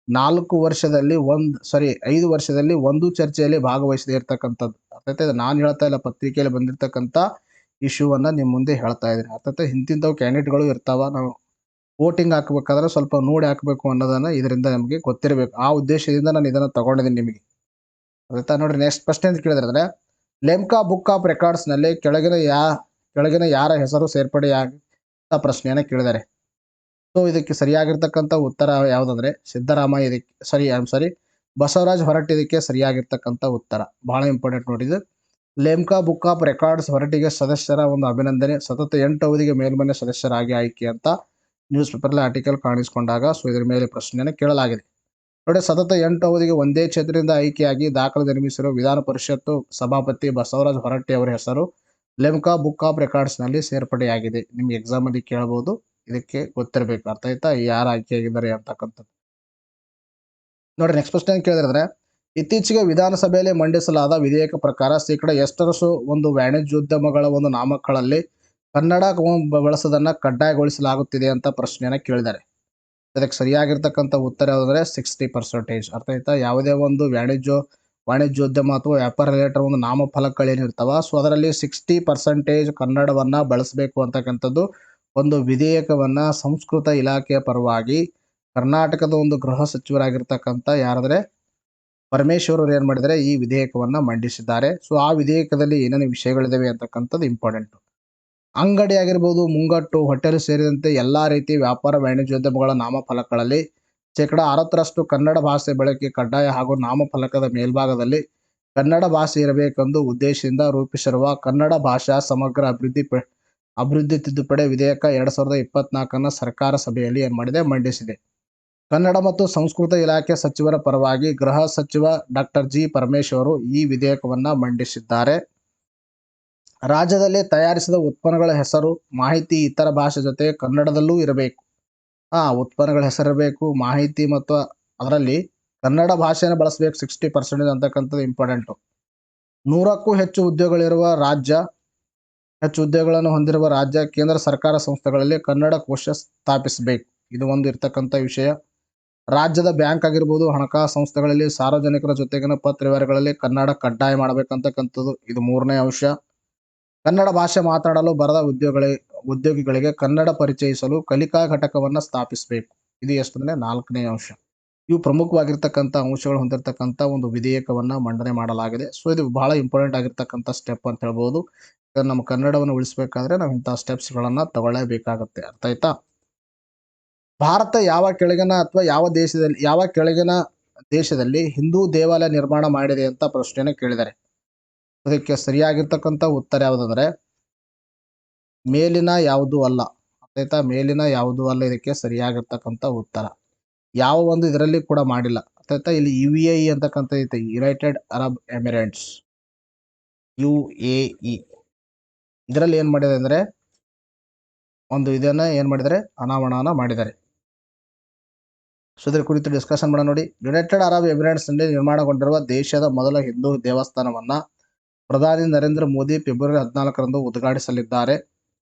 5 ವರ್ಷದಲ್ಲಿ ಒಂದು ಚರ್ಚೆಯಲ್ಲಿ ಭಾಗವಹಿಸದೇ ಇರ್ತಕ್ಕಂಥದ್ದು. ಅರ್ಥಾತ್ ನಾನು ಹೇಳ್ತಾ ಇಲ್ಲ, ಪತ್ರಿಕೆಯಲ್ಲಿ ಬಂದಿರತಕ್ಕಂಥ ಇಶ್ಯೂವನ್ನು ನಿಮ್ಮ ಮುಂದೆ ಹೇಳ್ತಾ ಇದ್ದೀನಿ. ಅರ್ಥಾತ್ ಇಂತಿಂಥವು ಕ್ಯಾಂಡಿಡೇಟ್ಗಳು ಇರ್ತಾವ. ನಾವು ವೋಟಿಂಗ್ ಹಾಕಬೇಕಾದ್ರೆ ಸ್ವಲ್ಪ ನೋಡಿ ಹಾಕಬೇಕು ಅನ್ನೋದನ್ನು ಇದರಿಂದ ನಮಗೆ ಗೊತ್ತಿರಬೇಕು. ಆ ಉದ್ದೇಶದಿಂದ ನಾನು ಇದನ್ನು ತಗೊಂಡಿದ್ದೀನಿ ನಿಮಗೆ. ಆಯ್ತಾ? ನೋಡ್ರಿ, ನೆಕ್ಸ್ಟ್ ಪ್ರಶ್ನೆ ಅಂತ ಕೇಳಿದ್ರೆ, ಲೆಮ್ಕಾ ಬುಕ್ ಆಫ್ ರೆಕಾರ್ಡ್ಸ್ನಲ್ಲಿ ಕೆಳಗಿನ ಯಾರ ಹೆಸರು ಸೇರ್ಪಡೆಯಾದ ಪ್ರಶ್ನೆಯನ್ನು ಕೇಳಿದ್ದಾರೆ. ಸೊ ಇದಕ್ಕೆ ಸರಿಯಾಗಿರ್ತಕ್ಕಂಥ ಉತ್ತರ ಯಾವುದಂದ್ರೆ ಸಿದ್ದರಾಮಯ್ಯ. ಇದಕ್ಕೆ ಬಸವರಾಜ್ ಹೊರಟ್ಟಿ ಇದಕ್ಕೆ ಸರಿಯಾಗಿರ್ತಕ್ಕಂಥ ಉತ್ತರ. ಬಹಳ ಇಂಪಾರ್ಟೆಂಟ್ ನೋಡಿದ್ದು. ಲೆಮ್ಕಾ ಬುಕ್ ಆಫ್ ರೆಕಾರ್ಡ್ಸ್ ಹೊರಟಿಗೆ ಸದಸ್ಯರ ಒಂದು ಅಭಿನಂದನೆ. ಸತತ 8 ಅವಧಿಗೆ ಮೇಲ್ಮನೆ ಸದಸ್ಯರಾಗಿ ಆಯ್ಕೆ ಅಂತ ನ್ಯೂಸ್ ಪೇಪರ್ಲಿ ಆರ್ಟಿಕಲ್ ಕಾಣಿಸಿಕೊಂಡಾಗ ಸೊ ಇದರ ಮೇಲೆ ಪ್ರಶ್ನೆಯನ್ನು ಕೇಳಲಾಗಿದೆ. ನೋಡಿ, ಸತತ 8 ಅವಧಿಗೆ ಒಂದೇ ಕ್ಷೇತ್ರದಿಂದ ಆಯ್ಕೆಯಾಗಿ ದಾಖಲೆ ನಿರ್ಮಿಸಿರುವ ವಿಧಾನ ಪರಿಷತ್ತು ಸಭಾಪತಿ ಬಸವರಾಜ ಹೊರಟ್ಟಿ ಅವರ ಹೆಸರು ಲೆಮ್ಕಾ ಬುಕ್ ಆಫ್ ರೆಕಾರ್ಡ್ಸ್ನಲ್ಲಿ ಸೇರ್ಪಡೆಯಾಗಿದೆ. ನಿಮ್ಗೆ ಎಕ್ಸಾಮಲ್ಲಿ ಕೇಳಬಹುದು, ಇದಕ್ಕೆ ಗೊತ್ತಿರಬೇಕು. ಅರ್ಥ ಆಯ್ತಾ? ಯಾರು ಆಯ್ಕೆಯಾಗಿದ್ದಾರೆ ಅಂತಕ್ಕಂಥದ್ದು. ನೋಡಿ, ನೆಕ್ಸ್ಟ್ ಪ್ರಶ್ನೆ ಕೇಳಿದ್ರೆ, ಇತ್ತೀಚೆಗೆ ವಿಧಾನಸಭೆಯಲ್ಲಿ ಮಂಡಿಸಲಾದ ವಿಧೇಯಕ ಪ್ರಕಾರ ಶೇಕಡ ಎಷ್ಟರಷ್ಟು ಒಂದು ವಾಣಿಜ್ಯೋದ್ಯಮಗಳ ಒಂದು ನಾಮಕ್ಕಳಲ್ಲಿ ಕನ್ನಡ ಬಳಸೋದನ್ನು ಕಡ್ಡಾಯಗೊಳಿಸಲಾಗುತ್ತಿದೆ ಅಂತ ಪ್ರಶ್ನೆಯನ್ನು ಕೇಳಿದ್ದಾರೆ. ಅದಕ್ಕೆ ಸರಿಯಾಗಿರ್ತಕ್ಕಂಥ ಉತ್ತರ ಯಾವುದಂದ್ರೆ 60%. ಅರ್ಥ ಆಯ್ತಾ? ಯಾವುದೇ ಒಂದು ವಾಣಿಜ್ಯೋದ್ಯಮ ಅಥವಾ ವ್ಯಾಪಾರ ರಿಲೇಟೆಡ್ ಒಂದು ನಾಮಫಲಕಗಳೇನಿರ್ತಾವ, ಸೊ ಅದರಲ್ಲಿ 60% ಕನ್ನಡವನ್ನು ಬಳಸಬೇಕು ಅಂತಕ್ಕಂಥದ್ದು ಒಂದು ವಿಧೇಯಕವನ್ನು ಸಂಸ್ಕೃತ ಇಲಾಖೆಯ ಪರವಾಗಿ ಕರ್ನಾಟಕದ ಒಂದು ಗೃಹ ಸಚಿವರಾಗಿರ್ತಕ್ಕಂಥ ಯಾರಾದರೆ ಪರಮೇಶ್ವರ್ ಅವರು ಏನು ಮಾಡಿದ್ದಾರೆ, ಈ ವಿಧೇಯಕವನ್ನು ಮಂಡಿಸಿದ್ದಾರೆ. ಸೊ ಆ ವಿಧೇಯಕದಲ್ಲಿ ಏನೇನು ವಿಷಯಗಳಿದಾವೆ ಅಂತಕ್ಕಂಥದ್ದು ಇಂಪಾರ್ಟೆಂಟ್. ಅಂಗಡಿ ಆಗಿರ್ಬೋದು, ಮುಂಗಟ್ಟು, ಹೋಟೆಲ್ ಸೇರಿದಂತೆ ಎಲ್ಲ ರೀತಿ ವ್ಯಾಪಾರ ವಾಣಿಜ್ಯೋದ್ಯಮಗಳ ನಾಮಫಲಕಗಳಲ್ಲಿ ಶೇಕಡ 60% ಕನ್ನಡ ಭಾಷೆ ಬಳಕೆ ಕಡ್ಡಾಯ ಹಾಗೂ ನಾಮಫಲಕದ ಮೇಲ್ಭಾಗದಲ್ಲಿ ಕನ್ನಡ ಭಾಷೆ ಇರಬೇಕೆಂದು ಉದ್ದೇಶದಿಂದ ರೂಪಿಸಿರುವ ಕನ್ನಡ ಭಾಷಾ ಸಮಗ್ರ ಅಭಿವೃದ್ಧಿ ತಿದ್ದುಪಡಿ ವಿಧೇಯಕ 2024 ಸರ್ಕಾರ ಸಭೆಯಲ್ಲಿ ಏನು ಮಾಡಿದೆ, ಮಂಡಿಸಿದೆ. ಕನ್ನಡ ಮತ್ತು ಸಂಸ್ಕೃತ ಇಲಾಖೆ ಸಚಿವರ ಪರವಾಗಿ ಗೃಹ ಸಚಿವ ಡಾಕ್ಟರ್ ಜಿ ಪರಮೇಶ್ವರ್ ಈ ವಿಧೇಯಕವನ್ನು ಮಂಡಿಸಿದ್ದಾರೆ. ರಾಜ್ಯದಲ್ಲಿ ತಯಾರಿಸಿದ ಉತ್ಪನ್ನಗಳ ಹೆಸರು, ಮಾಹಿತಿ ಇತರ ಭಾಷೆ ಜೊತೆ ಕನ್ನಡದಲ್ಲೂ ಇರಬೇಕು. ಉತ್ಪನ್ನಗಳ ಹೆಸರಿರಬೇಕು, ಮಾಹಿತಿ ಮತ್ತು ಅದರಲ್ಲಿ ಕನ್ನಡ ಭಾಷೆಯನ್ನು ಬಳಸಬೇಕು. 60% ಅಂತಕ್ಕಂಥದ್ದು ಇಂಪಾರ್ಟೆಂಟು. 100ಕ್ಕೂ ಹೆಚ್ಚು ಉದ್ಯೋಗಗಳನ್ನು ಹೊಂದಿರುವ ರಾಜ್ಯ, ಕೇಂದ್ರ ಸರ್ಕಾರ ಸಂಸ್ಥೆಗಳಲ್ಲಿ ಕನ್ನಡ ಕೋಶ ಸ್ಥಾಪಿಸಬೇಕು. ಇದು ಒಂದು ಇರ್ತಕ್ಕಂಥ ವಿಷಯ. ರಾಜ್ಯದ ಬ್ಯಾಂಕ್ ಆಗಿರ್ಬೋದು, ಹಣಕಾಸು ಸಂಸ್ಥೆಗಳಲ್ಲಿ ಸಾರ್ವಜನಿಕರ ಜೊತೆಗಿನ ಪತ್ರ ವ್ಯವಹಾರಗಳಲ್ಲಿ ಕನ್ನಡ ಕಡ್ಡಾಯ ಮಾಡಬೇಕಂತಕ್ಕಂಥದ್ದು ಇದು 3ನೇ ಅಂಶ. ಕನ್ನಡ ಭಾಷೆ ಮಾತನಾಡಲು ಬರದ ಉದ್ಯೋಗಿಗಳಿಗೆ ಕನ್ನಡ ಪರಿಚಯಿಸಲು ಕಲಿಕಾ ಘಟಕವನ್ನು ಸ್ಥಾಪಿಸಬೇಕು. ಇದು ಎಷ್ಟಂದರೆ 4ನೇ ಅಂಶ. ಇವು ಪ್ರಮುಖವಾಗಿರ್ತಕ್ಕಂಥ ಅಂಶಗಳು ಹೊಂದಿರತಕ್ಕಂಥ ಒಂದು ವಿಧೇಯಕವನ್ನು ಮಂಡನೆ ಮಾಡಲಾಗಿದೆ. ಸೊ ಇದು ಬಹಳ ಇಂಪಾರ್ಟೆಂಟ್ ಆಗಿರ್ತಕ್ಕಂಥ ಸ್ಟೆಪ್ ಅಂತ ಹೇಳ್ಬೋದು. ನಮ್ಮ ಕನ್ನಡವನ್ನು ಉಳಿಸಬೇಕಾದ್ರೆ ನಾವು ಇಂಥ ಸ್ಟೆಪ್ಸ್ಗಳನ್ನು ತಗೊಳ್ಳೇಬೇಕಾಗುತ್ತೆ. ಅರ್ಥ ಆಯ್ತಾ? ಭಾರತ ಯಾವ ಕೆಳಗಿನ ದೇಶದಲ್ಲಿ ಹಿಂದೂ ದೇವಾಲಯ ನಿರ್ಮಾಣ ಮಾಡಿದೆ ಅಂತ ಪ್ರಶ್ನೆಯನ್ನು ಕೇಳಿದ್ದಾರೆ. ಅದಕ್ಕೆ ಸರಿಯಾಗಿರ್ತಕ್ಕಂಥ ಉತ್ತರ ಯಾವುದಂದ್ರೆ ಮೇಲಿನ ಯಾವುದೂ ಅಲ್ಲ. ಆಯ್ತಾ? ಮೇಲಿನ ಯಾವುದೂ ಅಲ್ಲ ಇದಕ್ಕೆ ಸರಿಯಾಗಿರ್ತಕ್ಕಂಥ ಉತ್ತರ. ಯಾವ ಒಂದು ಇದರಲ್ಲಿ ಕೂಡ ಮಾಡಿಲ್ಲ. ಆಯ್ತಾ? ಇಲ್ಲಿ UAE ಅಂತಕ್ಕಂಥ ಐತೆ, ಯುನೈಟೆಡ್ ಅರಬ್ ಎಮಿರೇಟ್ಸ್, UAE. ಇದರಲ್ಲಿ ಏನು ಮಾಡಿದೆ ಅಂದರೆ ಒಂದು ಇದನ್ನು ಏನು ಮಾಡಿದ್ದಾರೆ, ಅನಾವರಣ ಮಾಡಿದ್ದಾರೆ. ಸೊ ಇದರ ಕುರಿತು ಡಿಸ್ಕಷನ್ ಮಾಡೋಣ. ನೋಡಿ, ಯುನೈಟೆಡ್ ಅರಬ್ ಎಮಿರೇಟ್ಸ್ನಲ್ಲಿ ನಿರ್ಮಾಣಗೊಂಡಿರುವ ದೇಶದ ಮೊದಲ ಹಿಂದೂ ದೇವಸ್ಥಾನವನ್ನು ಪ್ರಧಾನಿ ನರೇಂದ್ರ ಮೋದಿ ಫೆಬ್ರವರಿ 14ರಂದು ಉದ್ಘಾಟಿಸಲಿದ್ದಾರೆ.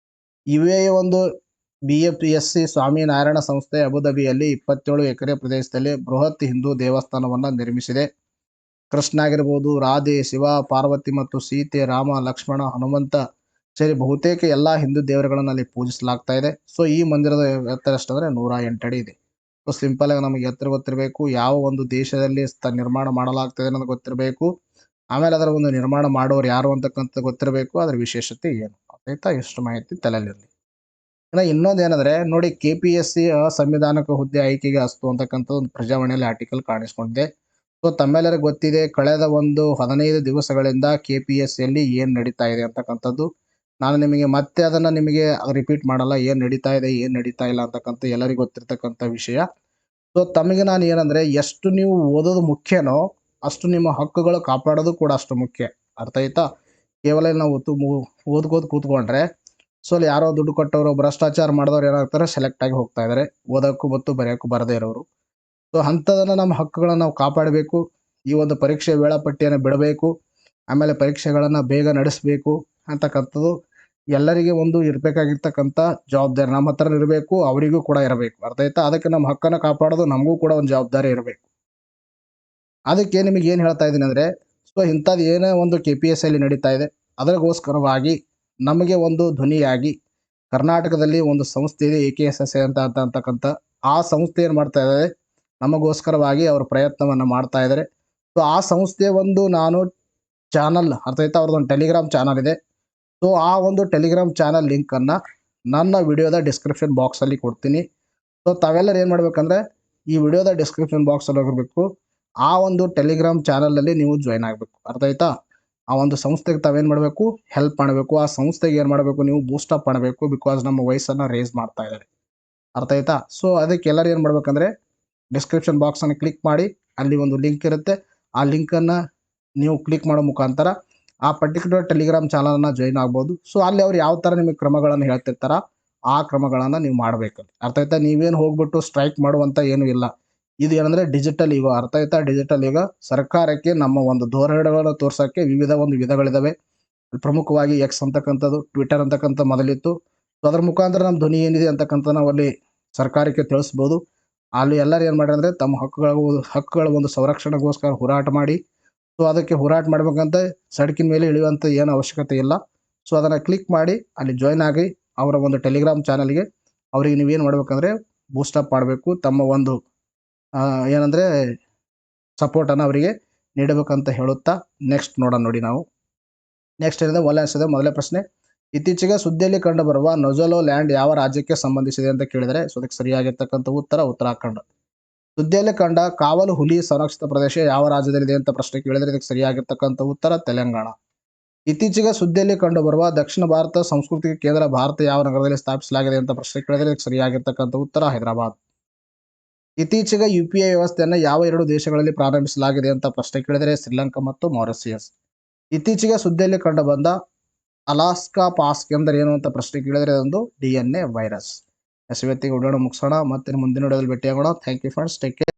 UAE ಒಂದು BFSC ಸ್ವಾಮಿನಾರಾಯಣ ಸಂಸ್ಥೆ ಅಬುಧಾಬಿಯಲ್ಲಿ 27 ಎಕರೆ ಪ್ರದೇಶದಲ್ಲಿ ಬೃಹತ್ ಹಿಂದೂ ದೇವಸ್ಥಾನವನ್ನು ನಿರ್ಮಿಸಿದೆ. ಕೃಷ್ಣ ಆಗಿರ್ಬೋದು, ರಾಧೆ, ಶಿವ, ಪಾರ್ವತಿ ಮತ್ತು ಸೀತೆ, ರಾಮ, ಲಕ್ಷ್ಮಣ, ಹನುಮಂತ ಸೇರಿ ಬಹುತೇಕ ಎಲ್ಲ ಹಿಂದೂ ದೇವರುಗಳನ್ನು ಅಲ್ಲಿ ಪೂಜಿಸಲಾಗ್ತಾ ಇದೆ. ಸೊ ಈ ಮಂದಿರದ ಎತ್ತರ ಎಷ್ಟಂದರೆ 108 ಅಡಿ ಇದೆ. ಸೊ ಸಿಂಪಲ್ ಆಗಿ ನಮಗೆ ಎತ್ತರ ಗೊತ್ತಿರಬೇಕು, ಯಾವ ಒಂದು ದೇಶದಲ್ಲಿ ನಿರ್ಮಾಣ ಮಾಡಲಾಗ್ತದೆ ಅನ್ನೋದು ಗೊತ್ತಿರಬೇಕು. ಆಮೇಲೆ ಅದರ ಒಂದು ನಿರ್ಮಾಣ ಮಾಡೋರು ಯಾರು ಅಂತಕ್ಕಂಥ ಗೊತ್ತಿರಬೇಕು, ಅದರ ವಿಶೇಷತೆ ಏನು. ಆಯ್ತಾ? ಎಷ್ಟು ಮಾಹಿತಿ ತಲೆಯಲ್ಲಿರಲಿ. ಇನ್ನು ಇನ್ನೊಂದು ಏನಂದರೆ ನೋಡಿ, KPSC ಸಂವಿಧಾನಿಕ ಹುದ್ದೆ ಆಯ್ಕೆಗೆ ಅಸ್ತು ಅಂತಕ್ಕಂಥ ಒಂದು ಪ್ರಜಾವಾಣಿಯಲ್ಲಿ ಆರ್ಟಿಕಲ್ ಕಾಣಿಸ್ಕೊಂಡಿದೆ. ಸೊ ತಮ್ಮೆಲ್ಲರಿಗೂ ಗೊತ್ತಿದೆ, ಕಳೆದ ಒಂದು 15 ದಿವಸಗಳಿಂದ KPSCಯಲ್ಲಿ ಏನು ನಡೀತಾ ಇದೆ ಅಂತಕ್ಕಂಥದ್ದು. ನಾನು ನಿಮಗೆ ಮತ್ತೆ ಅದನ್ನು ರಿಪೀಟ್ ಮಾಡಲ್ಲ, ಏನು ನಡೀತಾ ಇದೆ ಏನು ನಡೀತಾ ಇಲ್ಲ ಅಂತಕ್ಕಂಥ ಎಲ್ಲರಿಗೂ ಗೊತ್ತಿರ್ತಕ್ಕಂಥ ವಿಷಯ. ಸೊ ತಮಗೆ ನಾನು ಏನಂದರೆ ಎಷ್ಟು ನೀವು ಓದೋದು ಮುಖ್ಯನೋ ಅಷ್ಟು ನಿಮ್ಮ ಹಕ್ಕುಗಳು ಕಾಪಾಡೋದು ಕೂಡ ಅಷ್ಟು ಮುಖ್ಯ. ಅರ್ಥ ಆಯ್ತಾ? ಕೇವಲ ನಾವು ಓದ್ಕೋತ ಕೂತ್ಕೊಂಡ್ರೆ ಸೊ ಅಲ್ಲಿ ಯಾರೋ ದುಡ್ಡು ಕೊಟ್ಟವರು ಭ್ರಷ್ಟಾಚಾರ ಮಾಡಿದವ್ರು ಏನಾಗ್ತಾರೆ, ಸೆಲೆಕ್ಟ್ ಆಗಿ ಹೋಗ್ತಾ ಇದ್ದಾರೆ, ಓದೋಕ್ಕೂ ಮತ್ತು ಬರೆಯೋಕ್ಕೂ ಬರದೇ ಇರೋರು. ಸೊ ಅಂಥದನ್ನು ನಮ್ಮ ಹಕ್ಕುಗಳನ್ನು ನಾವು ಕಾಪಾಡಬೇಕು. ಈ ಒಂದು ಪರೀಕ್ಷೆ ವೇಳಾಪಟ್ಟಿಯನ್ನು ಬಿಡಬೇಕು, ಆಮೇಲೆ ಪರೀಕ್ಷೆಗಳನ್ನು ಬೇಗ ನಡೆಸಬೇಕು ಅಂತಕ್ಕಂಥದ್ದು ಎಲ್ಲರಿಗೆ ಒಂದು ಇರಬೇಕಾಗಿರ್ತಕ್ಕಂಥ ಜವಾಬ್ದಾರಿ ನಮ್ಮ ಹತ್ರ ಇರಬೇಕು, ಅವರಿಗೂ ಕೂಡ ಇರಬೇಕು. ಅರ್ಥ ಆಯ್ತಾ? ಅದಕ್ಕೆ ನಮ್ಮ ಹಕ್ಕನ್ನು ಕಾಪಾಡೋದು ನಮಗೂ ಕೂಡ ಒಂದು ಜವಾಬ್ದಾರಿ ಇರಬೇಕು. ಅದಕ್ಕೆ ನಿಮಗೆ ಏನು ಹೇಳ್ತಾ ಇದ್ದೀನಿ ಅಂದರೆ, ಸೊ ಇಂಥದ್ದು ಏನೇ ಒಂದು KPSC ನಡೀತಾ ಇದೆ, ಅದಕ್ಕೋಸ್ಕರವಾಗಿ ನಮಗೆ ಒಂದು ಧ್ವನಿಯಾಗಿ ಕರ್ನಾಟಕದಲ್ಲಿ ಒಂದು ಸಂಸ್ಥೆ ಇದೆ AKSSI ಅಂತಕ್ಕಂಥ ಆ ಸಂಸ್ಥೆ ಏನು ಮಾಡ್ತಾ ಇದ್ದಾರೆ, ನಮಗೋಸ್ಕರವಾಗಿ ಅವರು ಪ್ರಯತ್ನವನ್ನು ಮಾಡ್ತಾ ಇದ್ದಾರೆ. ಸೊ ಆ ಸಂಸ್ಥೆ ಒಂದು ನಾನು ಚಾನಲ್, ಅರ್ಥ ಆಯ್ತಾ, ಅವ್ರದ್ದೊಂದು ಟೆಲಿಗ್ರಾಮ್ ಚಾನಲ್ ಇದೆ. ಸೊ ಆ ಒಂದು ಟೆಲಿಗ್ರಾಮ್ ಚಾನಲ್ ಲಿಂಕನ್ನು ನನ್ನ ವಿಡಿಯೋದ ಡಿಸ್ಕ್ರಿಪ್ಷನ್ ಬಾಕ್ಸಲ್ಲಿ ಕೊಡ್ತೀನಿ. ಸೊ ತಾವೆಲ್ಲರೂ ಏನು ಮಾಡಬೇಕಂದ್ರೆ ಈ ವಿಡಿಯೋದ ಡಿಸ್ಕ್ರಿಪ್ಷನ್ ಬಾಕ್ಸಲ್ಲಿ ಹೋಗಿರಬೇಕು, ಆ ಒಂದು ಟೆಲಿಗ್ರಾಮ್ ಚಾನಲಲ್ಲಿ ನೀವು ಜಾಯ್ನ್ ಆಗಬೇಕು. ಅರ್ಥ ಆಯ್ತಾ? ಆ ಒಂದು ಸಂಸ್ಥೆಗೆ ತಾವೇನು ಮಾಡಬೇಕು, ಹೆಲ್ಪ್ ಮಾಡಬೇಕು. ಆ ಸಂಸ್ಥೆಗೆ ಏನು ಮಾಡಬೇಕು, ನೀವು ಬೂಸ್ಟಪ್ ಮಾಡಬೇಕು. ಬಿಕಾಸ್ ನಮ್ಮ ವಯಸ್ಸನ್ನು ರೇಸ್ ಮಾಡ್ತಾ ಇದ್ದಾರೆ. ಅರ್ಥ ಆಯ್ತಾ? ಸೊ ಅದಕ್ಕೆ ಎಲ್ಲರೂ ಏನು ಮಾಡಬೇಕಂದ್ರೆ ಡಿಸ್ಕ್ರಿಪ್ಷನ್ ಬಾಕ್ಸನ್ನು ಕ್ಲಿಕ್ ಮಾಡಿ, ಅಲ್ಲಿ ಒಂದು ಲಿಂಕ್ ಇರುತ್ತೆ. ಆ ಲಿಂಕನ್ನು ನೀವು ಕ್ಲಿಕ್ ಮಾಡೋ ಮುಖಾಂತರ ಆ ಪರ್ಟಿಕ್ಯುಲರ್ ಟೆಲಿಗ್ರಾಮ್ ಚಾನಲನ್ನು ಜಾಯ್ನ್ ಆಗ್ಬೋದು. ಸೊ ಅಲ್ಲಿ ಅವ್ರು ಯಾವ ಥರ ನಿಮಗೆ ಕ್ರಮಗಳನ್ನು ಹೇಳ್ತಿರ್ತಾರ ಆ ಕ್ರಮಗಳನ್ನು ನೀವು ಮಾಡಬೇಕು. ಅರ್ಥ ಆಯ್ತಾ? ನೀವೇನು ಹೋಗ್ಬಿಟ್ಟು ಸ್ಟ್ರೈಕ್ ಮಾಡುವಂಥ ಏನೂ ಇಲ್ಲ. ಇದು ಏನಂದರೆ ಡಿಜಿಟಲ್ ಯುಗ. ಅರ್ಥ ಆಯ್ತಾ? ಡಿಜಿಟಲ್ ಯುಗ. ಸರ್ಕಾರಕ್ಕೆ ನಮ್ಮ ಒಂದು ಧೋರಣೆಗಳನ್ನು ತೋರ್ಸೋಕ್ಕೆ ವಿವಿಧ ಒಂದು ವಿಧಗಳಿದ್ದಾವೆ. ಪ್ರಮುಖವಾಗಿ ಎಕ್ಸ್ ಅಂತಕ್ಕಂಥದ್ದು, ಟ್ವಿಟರ್ ಅಂತಕ್ಕಂಥ ಮೊದಲಿತ್ತು. ಸೊ ಅದರ ಮುಖಾಂತರ ನಮ್ಮ ಧ್ವನಿ ಏನಿದೆ ಅಂತಕ್ಕಂಥ ನಾವು ಅಲ್ಲಿ ಸರ್ಕಾರಕ್ಕೆ ತಿಳಿಸ್ಬೋದು. ಅಲ್ಲಿ ಎಲ್ಲರೂ ಏನು ಮಾಡ್ಯಾರ ಅಂದರೆ ತಮ್ಮ ಹಕ್ಕುಗಳ ಒಂದು ಸಂರಕ್ಷಣೆಗೋಸ್ಕರ ಹೋರಾಟ ಮಾಡಿ. ಸೊ ಅದಕ್ಕೆ ಹೋರಾಟ ಮಾಡ್ಬೇಕಂತ ಸಡಕಿನ ಮೇಲೆ ಇಳಿಯುವಂಥ ಏನು ಅವಶ್ಯಕತೆ ಇಲ್ಲ. ಸೊ ಅದನ್ನು ಕ್ಲಿಕ್ ಮಾಡಿ ಅಲ್ಲಿ ಜಾಯ್ನ್ ಆಗಿ ಅವರ ಒಂದು ಟೆಲಿಗ್ರಾಮ್ ಚಾನಲ್ಗೆ ಅವರಿಗೆ ನೀವೇನು ಮಾಡಬೇಕಂದ್ರೆ ಬೂಸ್ಟಪ್ ಮಾಡಬೇಕು. ತಮ್ಮ ಒಂದು ಏನಂದರೆ ಸಪೋರ್ಟನ್ನು ಅವರಿಗೆ ನೀಡಬೇಕಂತ ಹೇಳುತ್ತಾ ನೆಕ್ಸ್ಟ್ ನೋಡೋಣ. ನೋಡಿ ನಾವು ನೆಕ್ಸ್ಟ್ ಏನಿದೆ ಮೊದಲನೇ ಪ್ರಶ್ನೆ, ಇತ್ತೀಚೆಗೆ ಸುದ್ದಿಯಲ್ಲಿ ಕಂಡುಬರುವ ನೊಜೊಲೋ ಲ್ಯಾಂಡ್ ಯಾವ ರಾಜ್ಯಕ್ಕೆ ಸಂಬಂಧಿಸಿದೆ ಅಂತ ಕೇಳಿದರೆ, ಸೊ ಅದಕ್ಕೆ ಸರಿಯಾಗಿರ್ತಕ್ಕಂಥ ಉತ್ತರ ಉತ್ತರಾಖಂಡ. ಸುದ್ದಿಯಲ್ಲಿ ಕಂಡ ಕಾವಲು ಹುಲಿ ಸಂರಕ್ಷಿತ ಪ್ರದೇಶ ಯಾವ ರಾಜ್ಯದಲ್ಲಿದೆ ಅಂತ ಪ್ರಶ್ನೆ ಕೇಳಿದರೆ ಇದಕ್ಕೆ ಸರಿಯಾಗಿರ್ತಕ್ಕಂಥ ಉತ್ತರ ತೆಲಂಗಾಣ. ಇತ್ತೀಚೆಗೆ ಸುದ್ದಿಯಲ್ಲಿ ಕಂಡುಬರುವ ದಕ್ಷಿಣ ಭಾರತ ಸಾಂಸ್ಕೃತಿಕ ಕೇಂದ್ರ ಭಾರತ ಯಾವ ನಗರದಲ್ಲಿ ಸ್ಥಾಪಿಸಲಾಗಿದೆ ಅಂತ ಪ್ರಶ್ನೆ ಕೇಳಿದರೆ ಇದಕ್ಕೆ ಸರಿಯಾಗಿರ್ತಕ್ಕಂಥ ಉತ್ತರ ಹೈದರಾಬಾದ್. ಇತ್ತೀಚೆಗೆ UPI ವ್ಯವಸ್ಥೆಯನ್ನು ಯಾವ 2 ದೇಶಗಳಲ್ಲಿ ಪ್ರಾರಂಭಿಸಲಾಗಿದೆ ಅಂತ ಪ್ರಶ್ನೆ ಕೇಳಿದರೆ ಶ್ರೀಲಂಕಾ ಮತ್ತು ಮಾರಿಷಿಯಸ್. ಇತ್ತೀಚೆಗೆ ಸುದ್ದಿಯಲ್ಲಿ ಕಂಡುಬಂದ ಅಲಾಸ್ಕಾ ಪಾಸ್ಕ್ ಎಂದರೆ ಏನು ಅಂತ ಪ್ರಶ್ನೆ ಕೇಳಿದರೆ ಅದೊಂದು DNA ವೈರಸ್. ಇವತ್ತಿಗೆ ವಿಡಿಯೋನ ಮುಗಿಸೋಣ, ಮತ್ತೆ ಮುಂದಿನ ವಿಡಿಯೋದಲ್ಲಿ ಭೇಟಿಯಾಗೋಣ. Thank you friends, take care.